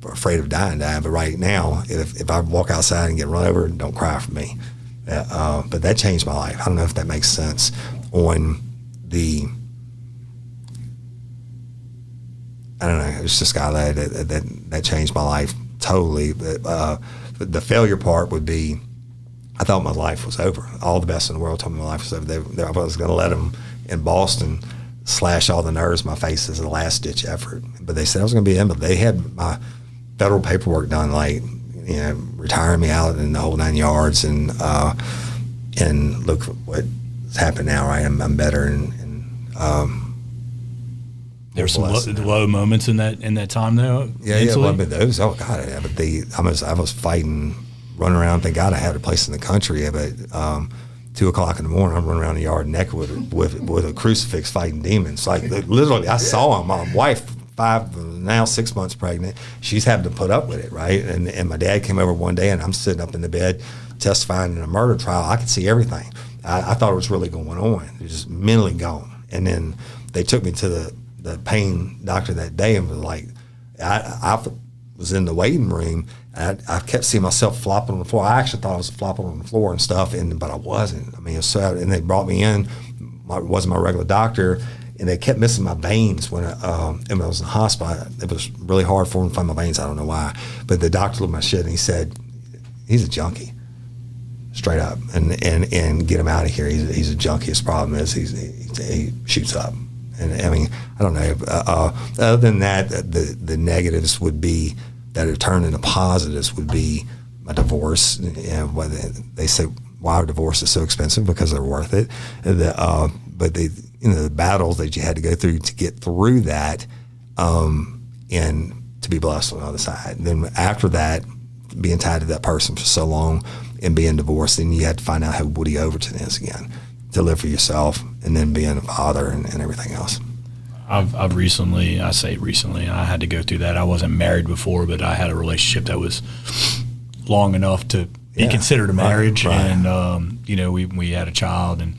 of dying, but right now, if I walk outside and get run over, don't cry for me. But that changed my life. I don't know if that makes sense. On the, I don't know. It's just guy that changed my life totally. But the failure part would be, I thought my life was over. All the best in the world told me my life was over. I was going to let them in Boston slash all the nerves in my face as a last ditch effort. But they said I was going to be in. But they had my federal paperwork done, like, retiring me out in the whole 9 yards, and look what's happened now. Right, I'm better, and there were some low moments in that time though. Yeah. Well, but those, oh God, yeah, but I was fighting, running around. Thank God I had a place in the country. But 2 o'clock in the morning, I'm running around the yard naked with a crucifix fighting demons. Like literally, I saw him. My wife, 6 months pregnant, she's having to put up with it, right? And my dad came over one day, and I'm sitting up in the bed testifying in a murder trial. I could see everything. I thought it was really going on. It was just mentally gone. And then they took me to the pain doctor that day, and was like, I was in the waiting room. I kept seeing myself flopping on the floor. I actually thought I was flopping on the floor and stuff, but I wasn't. I mean, it was so, and they brought me in. It wasn't my regular doctor. And they kept missing my veins when I was in the hospital. It was really hard for them to find my veins. I don't know why. But the doctor looked at my shit and he said, he's a junkie, straight up. And get him out of here. He's a junkie. His problem is he shoots up. And I mean, I don't know. Other than that, the negatives would be that are turned into positives would be my divorce. Whether they say why divorce is so expensive, because they're worth it. But the battles that you had to go through to get through that, and to be blessed on the other side. And then after that, being tied to that person for so long and being divorced, then you had to find out who Woody Overton is again, to live for yourself, and then being a father and everything else. I've recently, I had to go through that. I wasn't married before, but I had a relationship that was long enough to be considered a marriage. Right. And, we had a child, and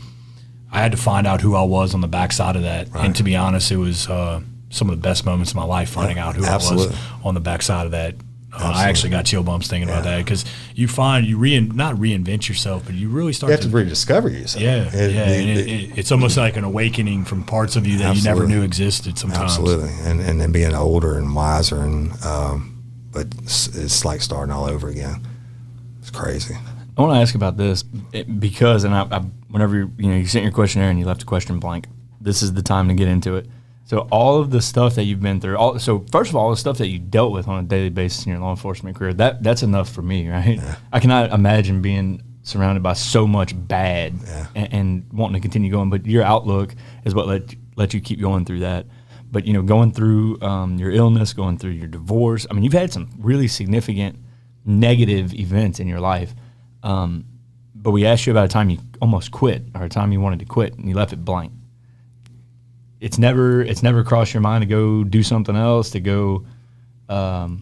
I had to find out who I was on the backside of that. Right. And to be honest, it was some of the best moments of my life, finding out who I was on the backside of that. I actually got chill bumps thinking about that, because you find you not reinvent yourself, but you really start to rediscover yourself. It's almost like an awakening from parts of you that you never knew existed sometimes. Absolutely, and then being older and wiser, and but it's like starting all over again. It's crazy. I want to ask about this because, and I whenever you sent your questionnaire and you left a question blank, this is the time to get into it. So all of the stuff that you've been through, so first of all, the stuff that you dealt with on a daily basis in your law enforcement career, that's enough for me, right? Yeah. I cannot imagine being surrounded by so much bad and wanting to continue going, but your outlook is what let you keep going through that. But, going through your illness, going through your divorce, I mean, you've had some really significant negative events in your life. But we asked you about a time you almost quit, or a time you wanted to quit, and you left it blank. It's never crossed your mind to go do something else, to go that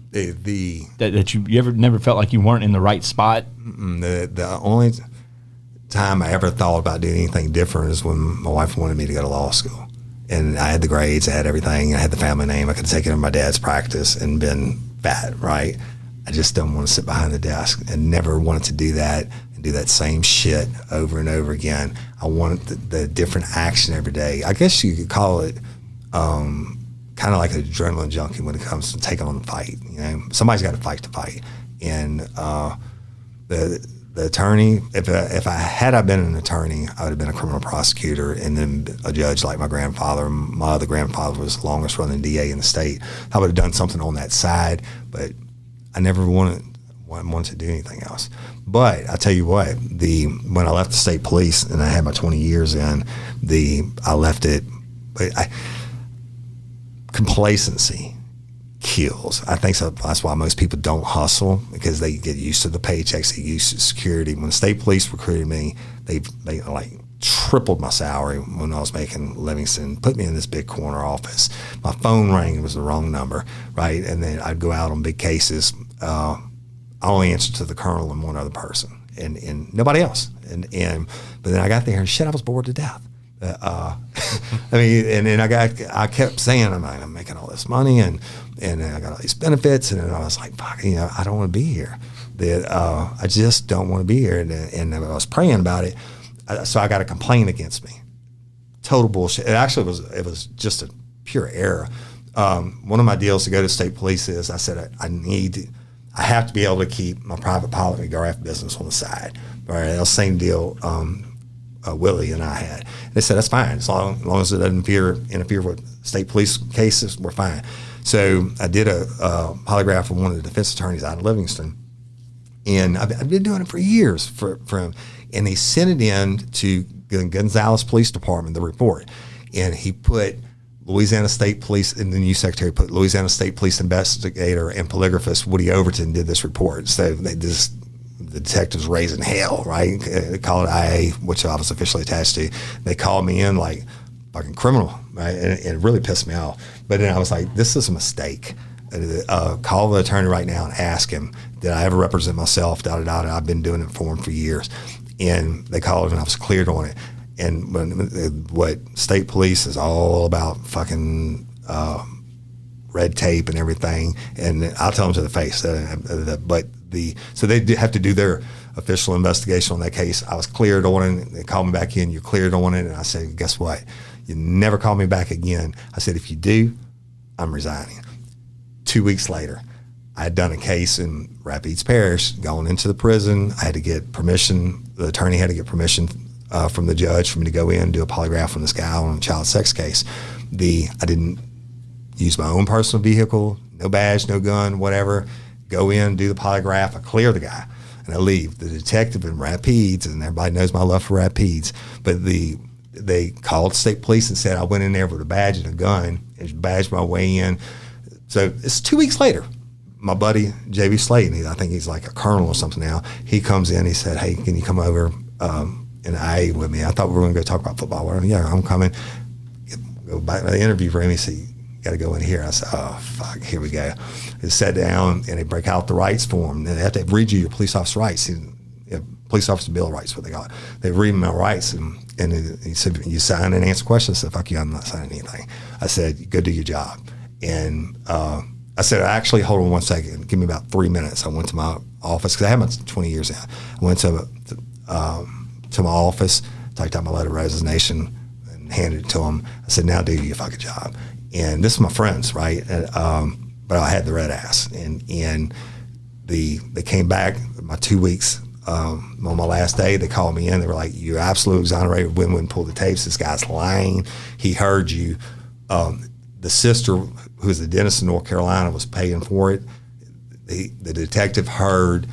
you ever never felt like you weren't in the right spot. The only time I ever thought about doing anything different is when my wife wanted me to go to law school, and I had the grades, I had everything, I had the family name, I could take it in my dad's practice and been fat, right? I just don't want to sit behind the desk, and never wanted to do that and do that same shit over and over again. I wanted the different action every day. I guess you could call it kind of like an adrenaline junkie when it comes to taking on the fight. Somebody's got to fight. And the attorney, if I had been an attorney, I would have been a criminal prosecutor and then a judge like my grandfather. My other grandfather was the longest running DA in the state. I would have done something on that side, but I never wanted to do anything else. But I tell you what, when I left the state police and I had my 20 years in, I left it. Complacency kills. I think so. That's why most people don't hustle, because they get used to the paychecks, they get used to security. When the state police recruited me, they like tripled my salary when I was making Livingston, put me in this big corner office. My phone rang, it was the wrong number, right? And then I'd go out on big cases. I only answered to the colonel and one other person, and nobody else. But then I got there and shit, I was bored to death. I mean, and then I kept saying, I'm making all this money, and I got all these benefits, and then I was like, fuck, I don't want to be here. I just don't want to be here. And I was praying about it. So I got a complaint against me. Total bullshit. It was just a pure error. One of my deals to go to state police is, I said, I have to be able to keep my private polygraph business on the side. Right? That was the same deal Willie and I had. They said, that's fine. As long as it doesn't interfere with state police cases, we're fine. So I did a polygraph for one of the defense attorneys out of Livingston. And I've been doing it for years for him. And he sent it in to Gonzales Police Department, the report. And he put Louisiana State Police, and the new secretary put Louisiana State Police investigator and polygraphist Woody Overton did this report. So the detectives raising hell, right? They called it IA, which I was officially attached to. They called me in like fucking criminal, right? And it really pissed me off. But then I was like, this is a mistake. Call the attorney right now and ask him, did I ever represent myself, I've been doing it for him for years. And they called and I was cleared on it. And what state police is all about, fucking red tape and everything. And I'll tell them to the face. So they have to do their official investigation on that case. I was cleared on it. They called me back in. You're cleared on it. And I said, guess what? You never call me back again. I said, if you do, I'm resigning. 2 weeks later, I had done a case in Rapides Parish, going into the prison. I had to get permission. The attorney had to get permission from the judge for me to go in and do a polygraph on this guy on a child sex case. I didn't use my own personal vehicle, no badge, no gun, whatever. Go in, do the polygraph. I clear the guy, and I leave. The detective in Rapides, and everybody knows my love for Rapides, but they called state police and said I went in there with a badge and a gun and badged my way in. So it's 2 weeks later. My buddy, J.B. Slayton, I think he's like a colonel or something now, he comes in, he said, hey, can you come over in IA with me? I thought we were going to go talk about football. Well, yeah, I'm coming. Go back to the interview for him. He said, you got to go in here. I said, oh, fuck, here we go. He sat down, and they break out the rights form. And they have to read you your police officer rights. Police officer bill of rights, what they got. They read my rights, and he said, you sign and answer questions. I said, fuck you, I'm not signing anything. I said, go do your job. And I said, actually, hold on 1 second. Give me about 3 minutes. I went to my office, because I had my 20 years in. I went to my office, typed out my letter of resignation, and handed it to him. I said, now do your fucking job. And this is my friends, right? But I had the red ass. And they came back my 2 weeks. On my last day, they called me in. They were like, you're absolutely exonerated. Wouldn't pull the tapes. This guy's lying. He heard you. The sister, who's a dentist in North Carolina, was paying for it. The detective heard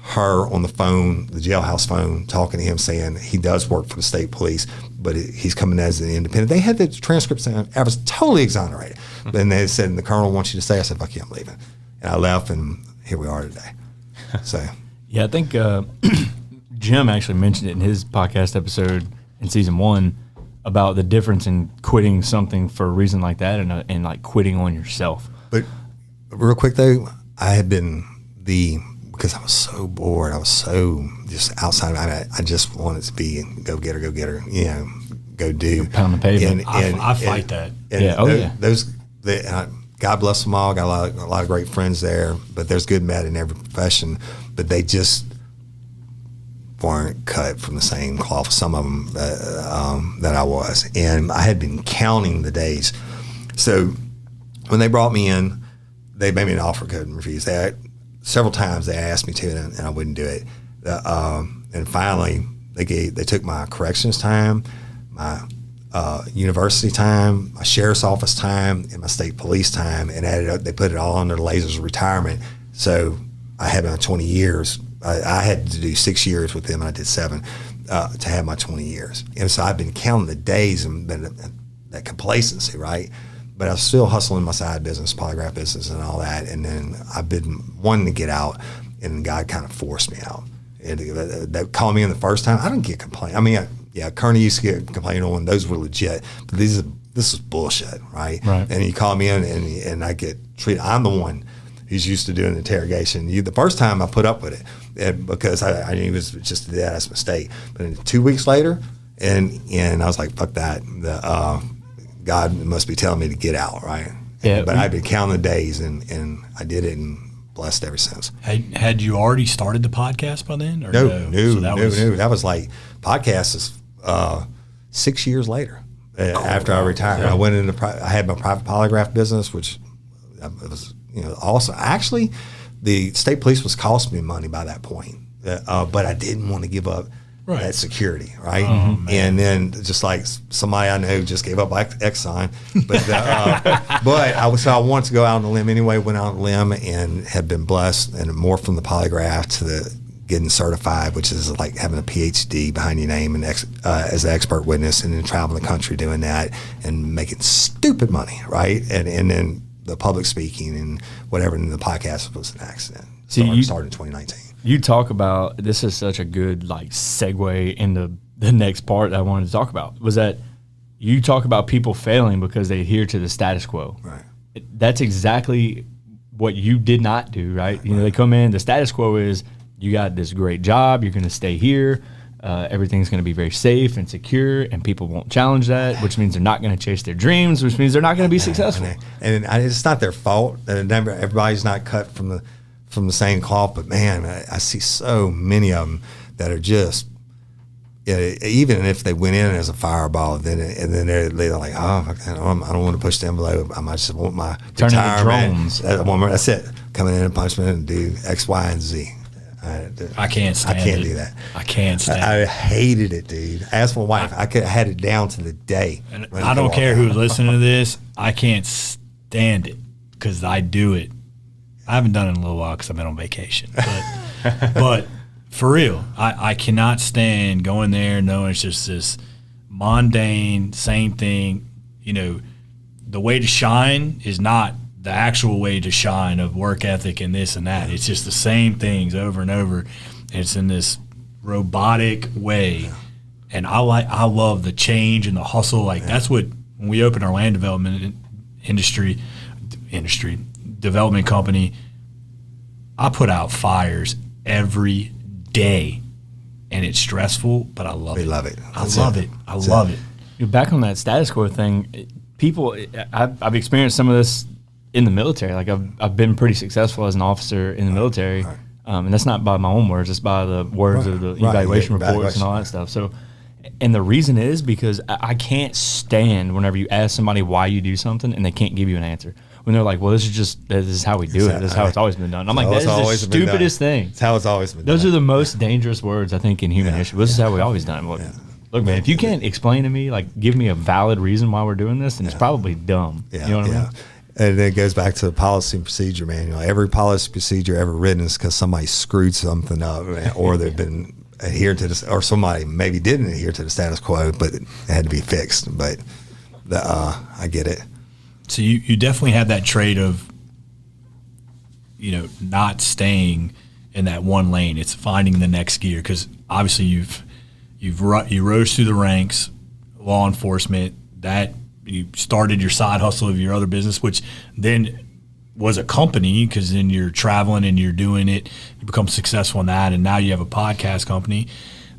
her on the phone, the jailhouse phone, talking to him, saying he does work for the state police, but he's coming as an independent. They had the transcript saying I was totally exonerated. Mm-hmm. And they said, the colonel wants you to stay. I said, fuck you, I'm leaving. And I left, and here we are today. So, yeah, I think Jim actually mentioned it in his podcast episode in season 1 about the difference in quitting something for a reason like that and like quitting on yourself. But real quick though, I had been because I was so bored, I was so just outside. I just wanted to be go get her, go do. Pound the pavement. I fight that. God bless them all. Got a lot of great friends there, but there's good and bad in every profession. But they just weren't cut from the same cloth. Some of them that I was, and I had been counting the days. So when they brought me in, they made me an offer, couldn't refuse. Several times they asked me to, and I wouldn't do it. And finally, they took my corrections time, my university time, my sheriff's office time, and my state police time, and added up. They put it all under the lasers of retirement. So I had my 20 years. I had to do 6 years with them, and I did 7 to have my 20 years. And so I've been counting the days and that complacency, right? but I was still hustling my side business, polygraph business and all that. And then I've been wanting to get out, and God kind of forced me out. They called me in the first time. I didn't get complained. I mean, Kearney used to get complained on. Those were legit. But this is bullshit, right? And he called me in, and I get treated. I'm the one who's used to doing interrogation. The first time I put up with it because I knew it was just a dead-ass mistake. But then 2 weeks later, and I was like, fuck that. God must be telling me to get out, right? Yeah. But I've been counting the days, and I did it, and blessed ever since. Had you already started the podcast by then? Or no. That was like, podcast is 6 years later after I retired. Yeah. I went into I had my private polygraph business, which it was also actually the state police was costing me money by that point, but I didn't want to give up. Right. That security, right? And then just like somebody I know just gave up Exxon, but I wanted to go out on a limb anyway. Went out on a limb and had been blessed, and more from the polygraph to the getting certified, which is like having a PhD behind your name and as an expert witness, and then traveling the country doing that and making stupid money, right? And then the public speaking and whatever. And the podcast was an accident. Started in 2019. You talk about, this is such a good like segue into the next part that I wanted to talk about, was that you talk about people failing because they adhere to the status quo. Right. That's exactly what you did not do, right? They come in, the status quo is you got this great job, you're going to stay here, everything's going to be very safe and secure, and people won't challenge that, which means they're not going to chase their dreams, which means they're not going to be successful. And it's not their fault. Everybody's not cut from the same cloth, but man, I see so many of them that are just, even if they went in as a fireball, then they're like, oh, I don't want to push the envelope. I might just want my turn into drones. That's it. Coming in and punching and do X, Y, and Z. I can't stand it. I can't do that. I can't stand it. I hated it, dude. I asked my wife. I had it down to the day. And I don't care who's listening to this. I can't stand it because I do it. I haven't done it in a little while because I've been on vacation. But for real, I cannot stand going there knowing it's just this mundane, same thing. The way to shine is not the actual way to shine of work ethic and this and that. It's just the same things over and over. And it's in this robotic way. And I love the change and the hustle. That's what, when we opened our land development industry development company, I put out fires every day, and it's stressful, but I love it. Love it. I love it. You're back on that status quo thing. People, I've experienced some of this in the military. Like I've been pretty successful as an officer in the military, right. And that's not by my own words; it's by the words of the evaluation reports and all that stuff. So. And the reason is because I can't stand whenever you ask somebody why you do something and they can't give you an answer. When they're like, well, this is how we do it. This is how it's always been done. I'm like, that is the stupidest thing. It's how it's always been done. Those are the most dangerous words, I think, in human history. This is how we always done it. Look, man, if you can't explain to me, like, give me a valid reason why we're doing this, then it's probably dumb. You know what I mean? And it goes back to the policy and procedure manual. Every policy procedure ever written is because somebody screwed something up, or they've been adhered to this, or somebody maybe didn't adhere to the status quo, but it had to be fixed. But I get it. So you definitely have that trait of, not staying in that one lane. It's finding the next gear, because obviously you rose through the ranks, law enforcement, that you started your side hustle of your other business, which then was a company, because then you're traveling and you're doing it, you become successful in that, and now you have a podcast company,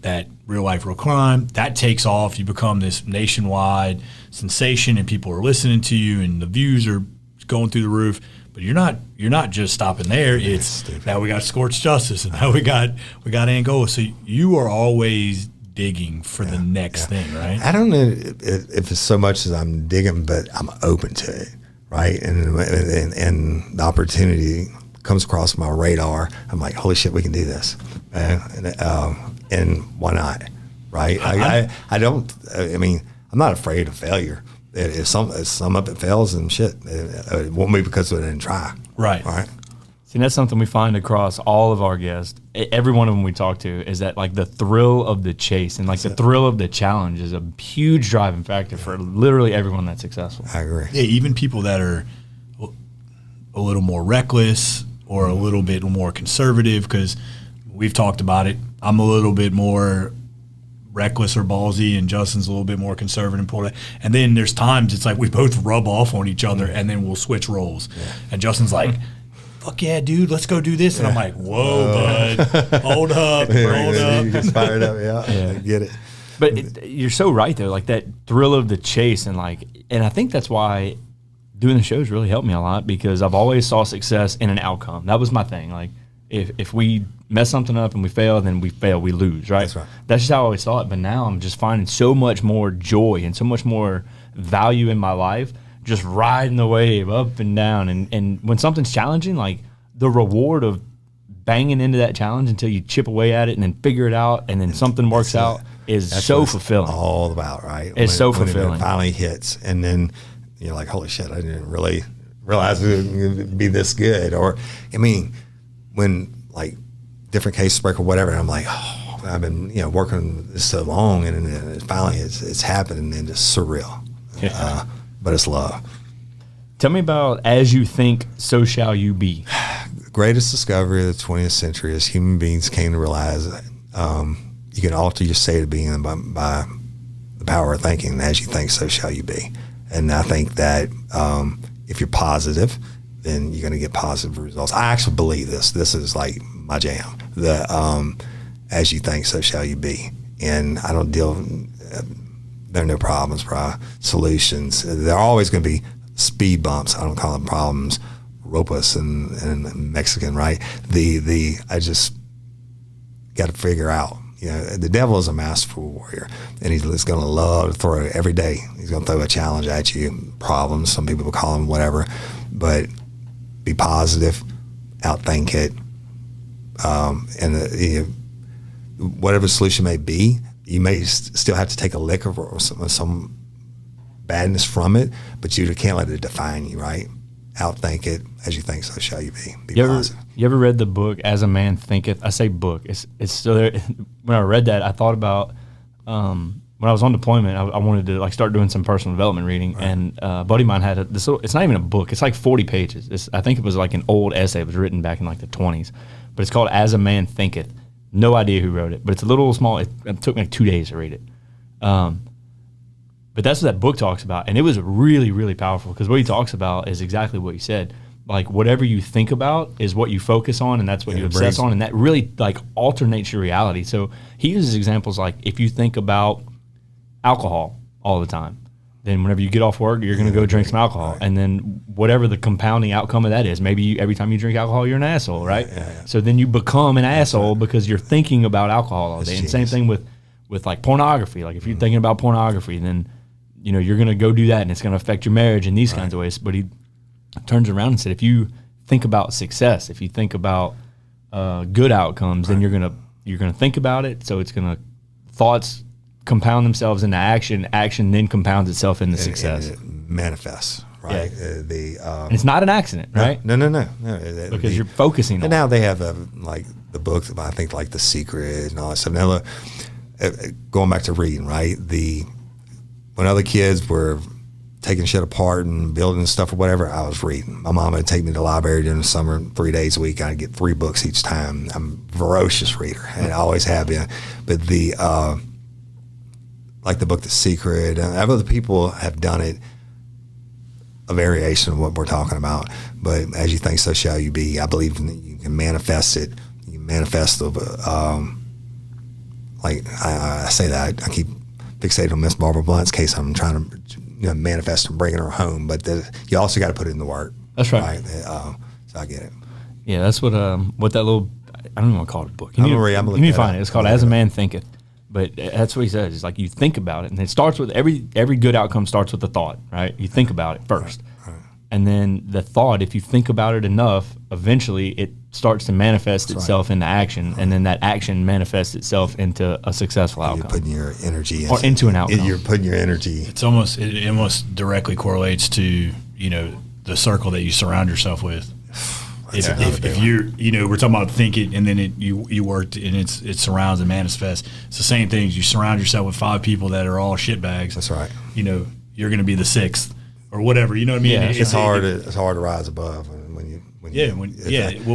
that Real Life, Real Crime, that takes off. You become this nationwide sensation, and people are listening to you, and the views are going through the roof. But you're not just stopping there. It's now we got Scorched Justice, and now we got Angola. So you are always digging for the next thing, right? I don't know if it's so much as I'm digging, but I'm open to it. Right, and the opportunity comes across my radar. I'm like, holy shit, we can do this, and why not? Right? I don't. I mean, I'm not afraid of failure. If some of it fails, and shit, it won't be because we didn't try. Right. Right. See, that's something we find across all of our guests. Every one of them we talk to is that like the thrill of the chase and like the thrill of the challenge is a huge driving factor for literally everyone that's successful. I agree. Yeah, even people that are a little more reckless or a little bit more conservative, because we've talked about it. I'm a little bit more reckless or ballsy, and Justin's a little bit more conservative. And then there's times it's like we both rub off on each other, and then we'll switch roles. Yeah. And Justin's like, fuck yeah, dude, let's go do this. And I'm like, whoa, bud, hold up, hold up. You get fired up, yeah. I get it. But you're so right, though, like that thrill of the chase. And I think that's why doing the shows really helped me a lot, because I've always saw success in an outcome. That was my thing. Like, if we mess something up and we fail, then we fail, we lose, right? That's right. That's just how I always saw it. But now I'm just finding so much more joy and so much more value in my life, just riding the wave up and down. And when something's challenging, like the reward of banging into that challenge until you chip away at it and then figure it out and then something works out is so fulfilling. All about, right? It's so fulfilling. When it finally hits, and then you're like, holy shit, I didn't really realize it would be this good. Or, I mean, when like different cases break or whatever, and I'm like, oh, I've been working on this so long, and then finally it's happened, and then just surreal. Yeah. But it's love. Tell me about As You Think, So Shall You Be. The greatest discovery of the 20th century is human beings came to realize that you can alter your state of being by the power of thinking. As you think, so shall you be. And I think that if you're positive, then you're going to get positive results. I actually believe this. This is like my jam. As you think, so shall you be. And I don't deal. There are no problems, probably solutions. There are always going to be speed bumps. I don't call them problems. Ropus and Mexican, right? I just got to figure out. The devil is a masterful warrior, and he's going to love to throw every day. He's going to throw a challenge at you, problems. Some people will call them whatever, but be positive, outthink it, and whatever the solution may be, you may still have to take a lick or some badness from it, but you can't let it define you, right? Outthink it. As you think, so shall you be. Be positive. You ever read the book As a Man Thinketh? I say book. It's still there. When I read that, I thought about when I was on deployment. I wanted to start doing some personal development reading, right. And a buddy of mine had this. It's not even a book. It's like 40 pages. I think it was like an old essay. It was written back in like the 20s, but it's called As a Man Thinketh. No idea who wrote it, but it's a little small. It took me like 2 days to read it. But that's what that book talks about, and it was really, really powerful, because what he talks about is exactly what you said. Like, whatever you think about is what you focus on, and that's what you obsess on, and that really alternates your reality. So he uses examples like, if you think about alcohol all the time, then whenever you get off work, you're going to go drink some alcohol, right. And then whatever the compounding outcome of that is, maybe every time you drink alcohol, you're an asshole, right? Yeah. So then you become an asshole because you're thinking about alcohol all day. And same thing with like pornography. Like, if you're thinking about pornography, then you're going to go do that, and it's going to affect your marriage in these kinds of ways. But he turns around and said, if you think about success, if you think about good outcomes, then you're gonna think about it. So thoughts compound themselves into action. Action then compounds itself into success. And it manifests, right? Yeah. And it's not an accident, right? No. Because you're focusing on. And now they have like the book, I think, like The Secret and all that stuff. Now, look, going back to reading, right? When other kids were taking shit apart and building stuff or whatever, I was reading. My mom would take me to the library during the summer 3 days a week. I'd get 3 books each time. I'm a voracious reader, and I always have been. But like the book The Secret, and other people have done it, a variation of what we're talking about. But as you think, so shall you be. I believe you can manifest it. You can manifest I say that, I keep fixated on Miss Barbara Blunt's case. I'm trying to manifest and bringing her home, but you also got to put it in the work. That's right. So I get it. Yeah, that's what that little, I don't even want to call it a book. You need to find it. It's called As a Man Thinketh. But that's what he says. It's like, you think about it, and it starts with every good outcome starts with a thought, right? You think about it first. Right. And then the thought, if you think about it enough, eventually it starts to manifest itself into action, and then that action manifests itself into a successful outcome. You're putting your energy into an outcome. You're putting your energy. It almost directly correlates to the circle that you surround yourself with. if you're, we're talking about thinking, and then you worked, and it surrounds and manifests. It's the same things. You surround yourself with 5 people that are all shitbags. That's right. You're going to be the 6th or whatever. You know what I mean? Yeah, it's hard to rise above Well, we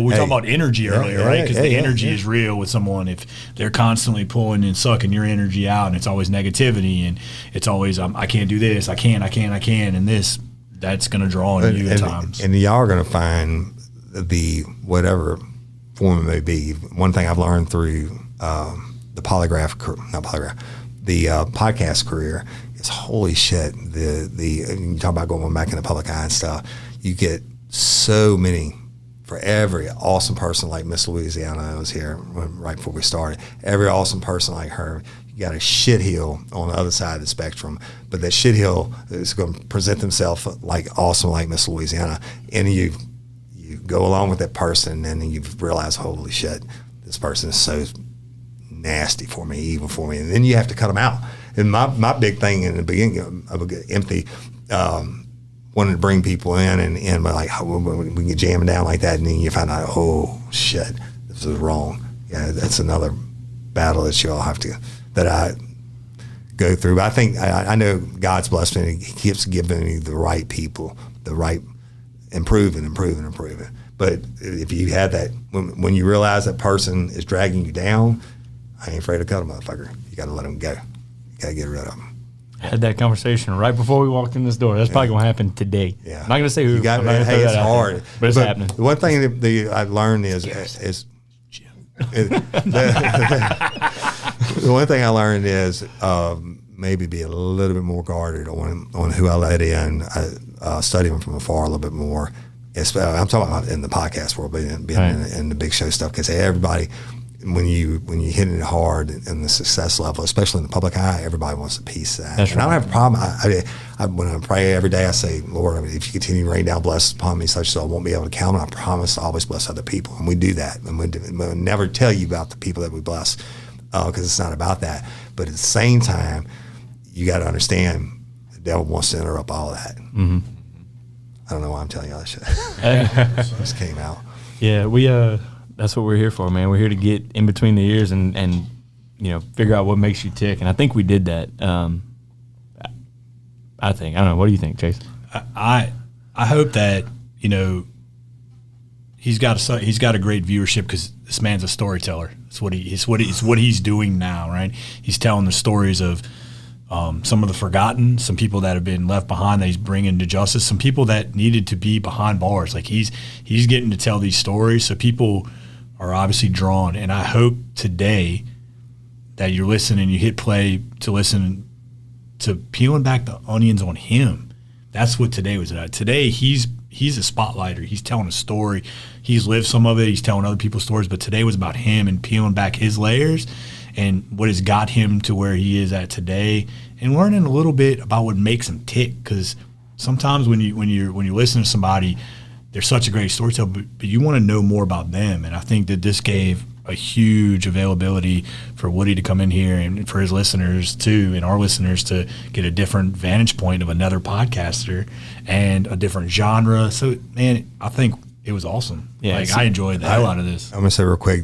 were talking about energy earlier, right? Because the energy is real with someone. If they're constantly pulling and sucking your energy out, and it's always negativity, and it's always I can't do this, I can't, and this, that's going to draw on you at times. And y'all are going to find the whatever form it may be. One thing I've learned through the podcast career is holy shit. You talk about going back in the public eye and stuff. You get so many. For every awesome person like Miss Louisiana, I was here right before we started. Every awesome person like her, you got a shitheel on the other side of the spectrum. But that shitheel is going to present themselves like awesome like Miss Louisiana, and you go along with that person, and then you realize, holy shit, this person is so nasty for me, evil for me, and then you have to cut them out. And my big thing in the beginning of empathy. Wanted to bring people in and like we can get jamming down like that, and then you find out, oh shit, this is wrong. Yeah, that's another battle that you all have to, that I go through. But I think I know God's blessed me. He keeps giving me the right people, the right improving. But if you have that, when you realize that person is dragging you down, I ain't afraid to cut a motherfucker. You got to let them go. You got to get rid of them. Had that conversation right before we walked in this door. That's probably going to happen today. Yeah. I'm not going to say who. It's hard. But it's happening. The one thing that I learned is the one thing I learned is maybe be a little bit more guarded on who I let in. I study them from afar a little bit more. I'm talking about in the podcast world, being in the big show stuff, because everybody, when you hit it hard in the success level, especially in the public eye, everybody wants a piece of that. That's right. I don't have a problem. I when I pray every day, I say, Lord, if you continue to rain down blessings upon me, such that I won't be able to count them, I promise to always bless other people. And we do that. And we'll never tell you about the people that we bless, because it's not about that. But at the same time, you got to understand the devil wants to interrupt all of that. Mm-hmm. I don't know why I'm telling you all that shit. It just came out. Yeah, that's what we're here for, man. We're here to get in between the ears and figure out what makes you tick. And I think we did that. I don't know. What do you think, Chase? I hope that he's got a great viewership, because this man's a storyteller. It's what he's doing now, right? He's telling the stories of some of the forgotten, some people that have been left behind that he's bringing to justice, some people that needed to be behind bars. Like he's getting to tell these stories, so people are obviously drawn. And I hope today that you're listening, you hit play to listen to peeling back the onions on him. That's what today was about. Today he's a spotlighter. He's telling a story. He's lived some of it. He's telling other people's stories. But today was about him and peeling back his layers and what has got him to where he is at today, and learning a little bit about what makes him tick. Because sometimes when you listen to somebody, they're such a great storyteller, but you want to know more about them. And I think that this gave a huge availability for Woody to come in here and for his listeners too, and our listeners to get a different vantage point of another podcaster and a different genre. So, man, I think it was awesome. Yeah, I enjoyed the hell out of this. I'm going to say real quick,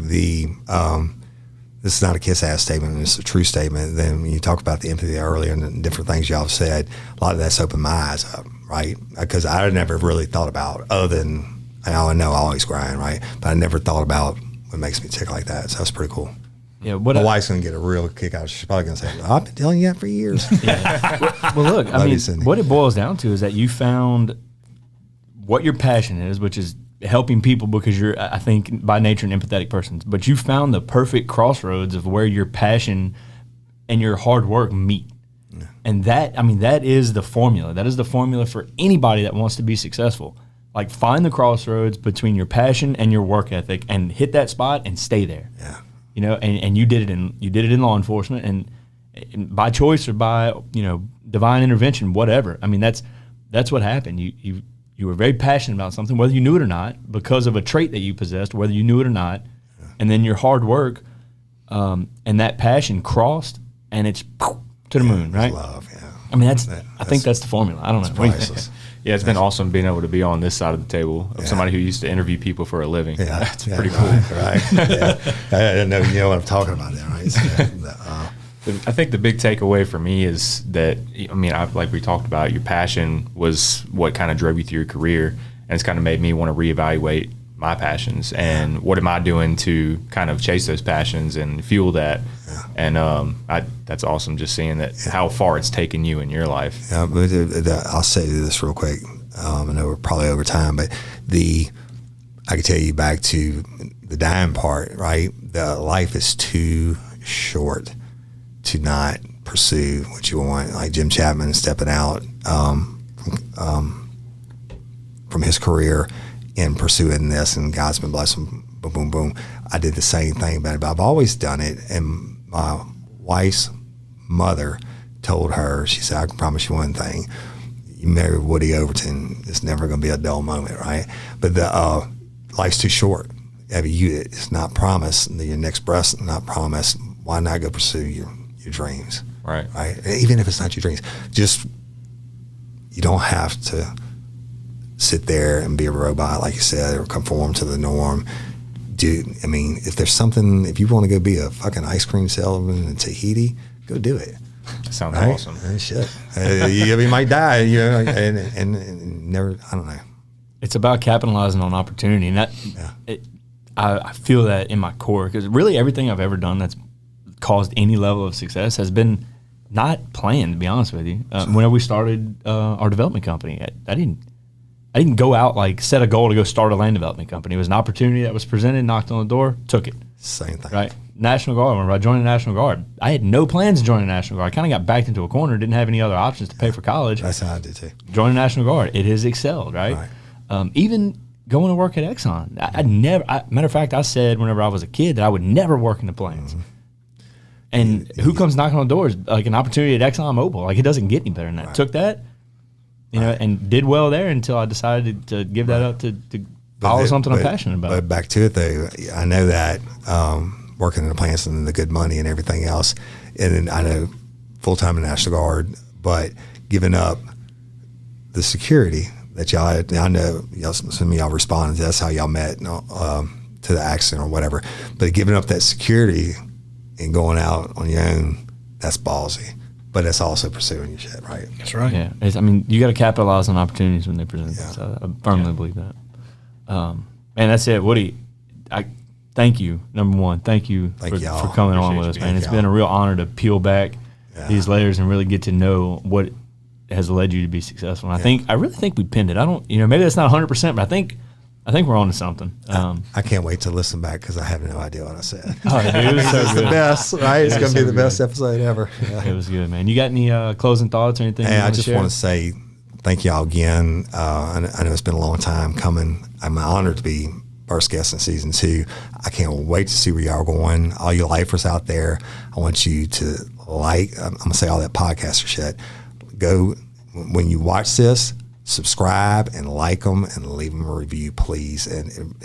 this is not a kiss-ass statement, it's a true statement. Then when you talk about the empathy earlier and the different things y'all have said, a lot of that's opened my eyes up, right? Because I never really thought about, other than, I know I always grind, right? But I never thought about what makes me tick like that. So that's pretty cool. Yeah, my wife's going to get a real kick out. She's probably going to say, I've been telling you that for years. Yeah. Well, look, I mean, what it boils down to is that you found what your passion is, which is helping people, because you're, I think, by nature an empathetic person. But you found the perfect crossroads of where your passion and your hard work meet. Yeah. And that is the formula. That is the formula for anybody that wants to be successful. Like, find the crossroads between your passion and your work ethic and hit that spot and stay there. Yeah. And you did it in law enforcement, and by choice or by, divine intervention, whatever. I mean, that's what happened. You were very passionate about something, whether you knew it or not, because of a trait that you possessed, whether you knew it or not. Yeah. And then your hard work and that passion crossed, and it's to the moon, right? Love, yeah. I mean, I think that's the formula. I don't know. Priceless. Yeah, it's been awesome being able to be on this side of the table of somebody who used to interview people for a living. Yeah, That's pretty cool. Right. Yeah. I didn't know you know what I'm talking about there, right? So, I think the big takeaway for me is that, I mean, like we talked about, your passion was what kind of drove you through your career, and it's kind of made me want to reevaluate my passions and what am I doing to kind of chase those passions and fuel that. And that's awesome, just seeing that how far it's taken you in your life. Yeah, but I'll say this real quick. I know we're probably over time, but I can tell you back to the dying part, right? The life is too short to not pursue what you want. Like Jim Chapman stepping out from his career and pursuing this, and God's been blessing. Boom, boom, boom. I did the same thing, but I've always done it. And my wife's mother told her, she said, "I can promise you one thing: you marry Woody Overton, it's never going to be a dull moment, right? But the life's too short. It's not promised. Your next breath's not promised. Why not go pursue your dreams? Right. Even if it's not your dreams, just you don't have to sit there and be a robot, like you said, or conform to the norm. Dude, I mean, if you want to go be a fucking ice cream salesman in Tahiti, go do it. Sounds right? awesome. Shit. You might die, and never, I don't know. It's about capitalizing on opportunity, and I feel that in my core, because really everything I've ever done that's caused any level of success has been not planned, to be honest with you. Whenever we started our development company, I didn't go out, like, set a goal to go start a land development company. It was an opportunity that was presented, knocked on the door, took it. Same thing. Right? National Guard, whenever I joined the National Guard, I had no plans to join the National Guard. I kind of got backed into a corner, didn't have any other options to pay for college. That's how I did too. Joined the National Guard. It has excelled, right? Even going to work at Exxon. Matter of fact, I said whenever I was a kid that I would never work in the plains. Mm-hmm. And who comes knocking on doors? Like an opportunity at ExxonMobil. Like, it doesn't get any better than that. Took that, and did well there until I decided to give that up to follow something I'm passionate about. But back to it, though, I know that working in the plants and the good money and everything else, and then I know full-time in the National Guard, but giving up the security that y'all had, I know some of y'all responded, that's how y'all met to the accident or whatever, but giving up that security and going out on your own, that's ballsy. But it's also pursuing your shit, right? That's right. Yeah. You got to capitalize on opportunities when they present themselves. I firmly believe that. And that's it. Woody, thank you. Number one, thank you for coming on with us, man. It's been a real honor to peel back these layers and really get to know what has led you to be successful. And I really think we pinned it. I don't, maybe that's not 100%, but I think we're on to something. I can't wait to listen back because I have no idea what I said. Oh, dude, it was so it's good. The best, right? It's going to be the best episode ever. Yeah. It was good, man. You got any closing thoughts or anything? Hey, I just want to say thank y'all again. I know it's been a long time coming. I'm honored to be first guest in season 2. I can't wait to see where y'all are going. All you lifers out there, I want you to I'm going to say all that podcaster shit. Go, when you watch this, subscribe and like them and leave them a review, please. And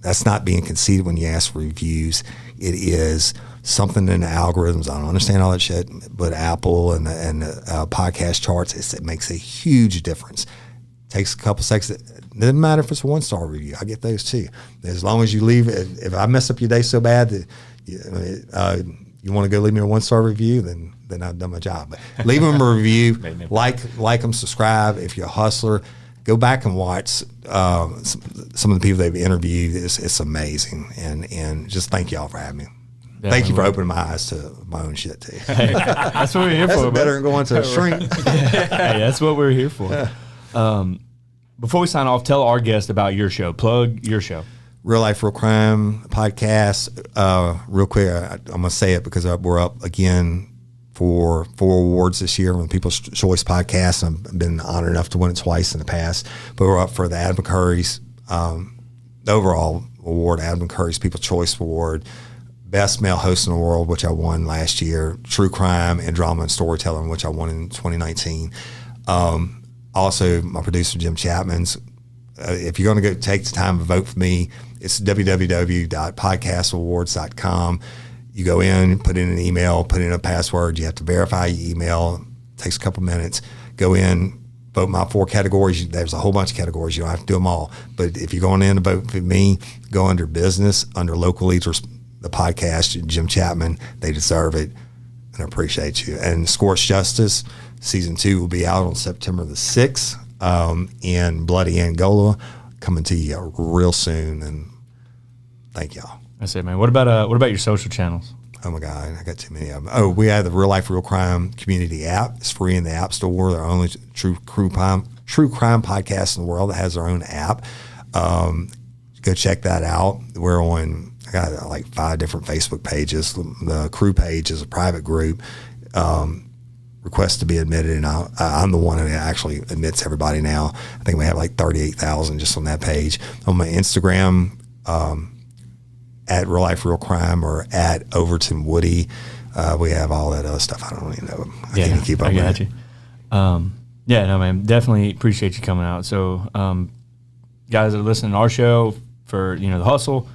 that's not being conceited when you ask for reviews. It is something in the algorithms. I don't understand all that shit, but Apple and the podcast charts, it makes a huge difference. Takes a couple seconds. It doesn't matter if it's a 1-star review. I get those too. As long as you leave, if I mess up your day so bad that you want to go leave me a 1-star review, then I've done my job. But leave them a review, like them, subscribe. If you're a hustler, go back and watch some of the people they've interviewed. It's amazing, and just thank y'all for having me. Definitely. Thank you for opening my eyes to my own shit too. Hey, that's what we're here for. That's better than going to a shrink. Hey, that's what we're here for. Before we sign off, tell our guest about your show. Plug your show. Real Life, Real Crime podcast. Real quick, I'm going to say it because we're up again for 4 awards this year on the People's Choice Podcast. I've been honored enough to win it twice in the past. But we're up for the Adam McCurry's overall award, Adam McCurry's People's Choice Award, Best Male Host in the World, which I won last year, True Crime and Drama and Storyteller, which I won in 2019. Also, my producer, Jim Chapman's. If you're going to go take the time to vote for me, it's www.podcastawards.com. You go in, put in an email, put in a password. You have to verify your email. It takes a couple minutes. Go in, vote my 4 categories. There's a whole bunch of categories. You don't have to do them all. But if you're going in to vote for me, go under business, under local leaders, the podcast, Jim Chapman. They deserve it, and I appreciate you. And Scorched Justice, season 2 will be out on September the 6th. In Bloody Angola, coming to you real soon. And thank y'all. That's it, man. What about your social channels? Oh my God, I got too many of them. Oh, we have the Real Life, Real Crime community app. It's free in the App Store. They're the only true crime podcast in the world that has their own app. Go check that out. I got like 5 different Facebook pages. The crew page is a private group. Request to be admitted, and I'm the one that actually admits everybody now. I think we have like 38,000 just on that page. On my Instagram, at Real Life Real Crime or at Overton Woody, we have all that other stuff. I don't even know. I can't even keep up with it. Yeah, no, man, definitely appreciate you coming out. So, guys that are listening to our show for the hustle,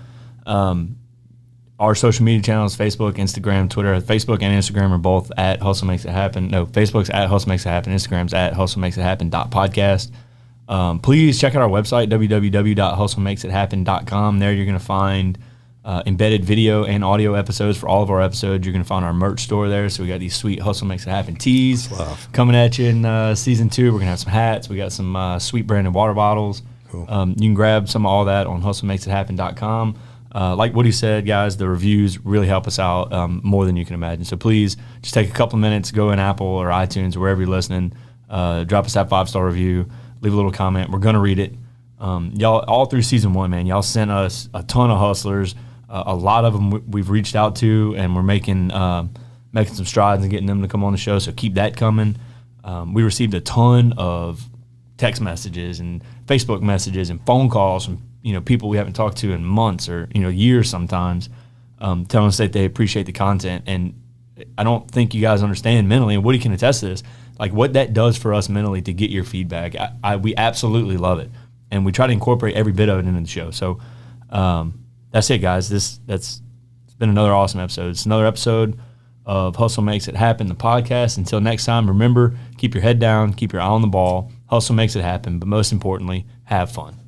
our social media channels, Facebook, Instagram, Twitter. Facebook and Instagram are both at Hustle Makes It Happen. No, Facebook's at Hustle Makes It Happen. Instagram's at Hustle Makes It Happen.podcast. Please check out our website, www.hustlemakesithappen.com. There you're going to find embedded video and audio episodes for all of our episodes. You're going to find our merch store there. So we got these sweet Hustle Makes It Happen tees coming at you in season 2. We're going to have some hats. We got some sweet branded water bottles. Cool. You can grab some of all that on hustlemakesithappen.com. Like Woody said, guys, the reviews really help us out more than you can imagine. So please just take a couple of minutes, go in Apple or iTunes or wherever you're listening, drop us that 5-star review, leave a little comment. We're going to read it. Y'all, all through season 1, man, y'all sent us a ton of hustlers. A lot of them we've reached out to, and we're making some strides and getting them to come on the show. So keep that coming. We received a ton of text messages and Facebook messages and phone calls from people we haven't talked to in months or years sometimes, telling us that they appreciate the content. And I don't think you guys understand mentally, and Woody can attest to this, like what that does for us mentally to get your feedback. We absolutely love it, and we try to incorporate every bit of it into the show. So that's it, guys. It's been another awesome episode. It's another episode of Hustle Makes It Happen, the podcast. Until next time, remember, keep your head down, keep your eye on the ball. Hustle makes it happen, but most importantly, have fun.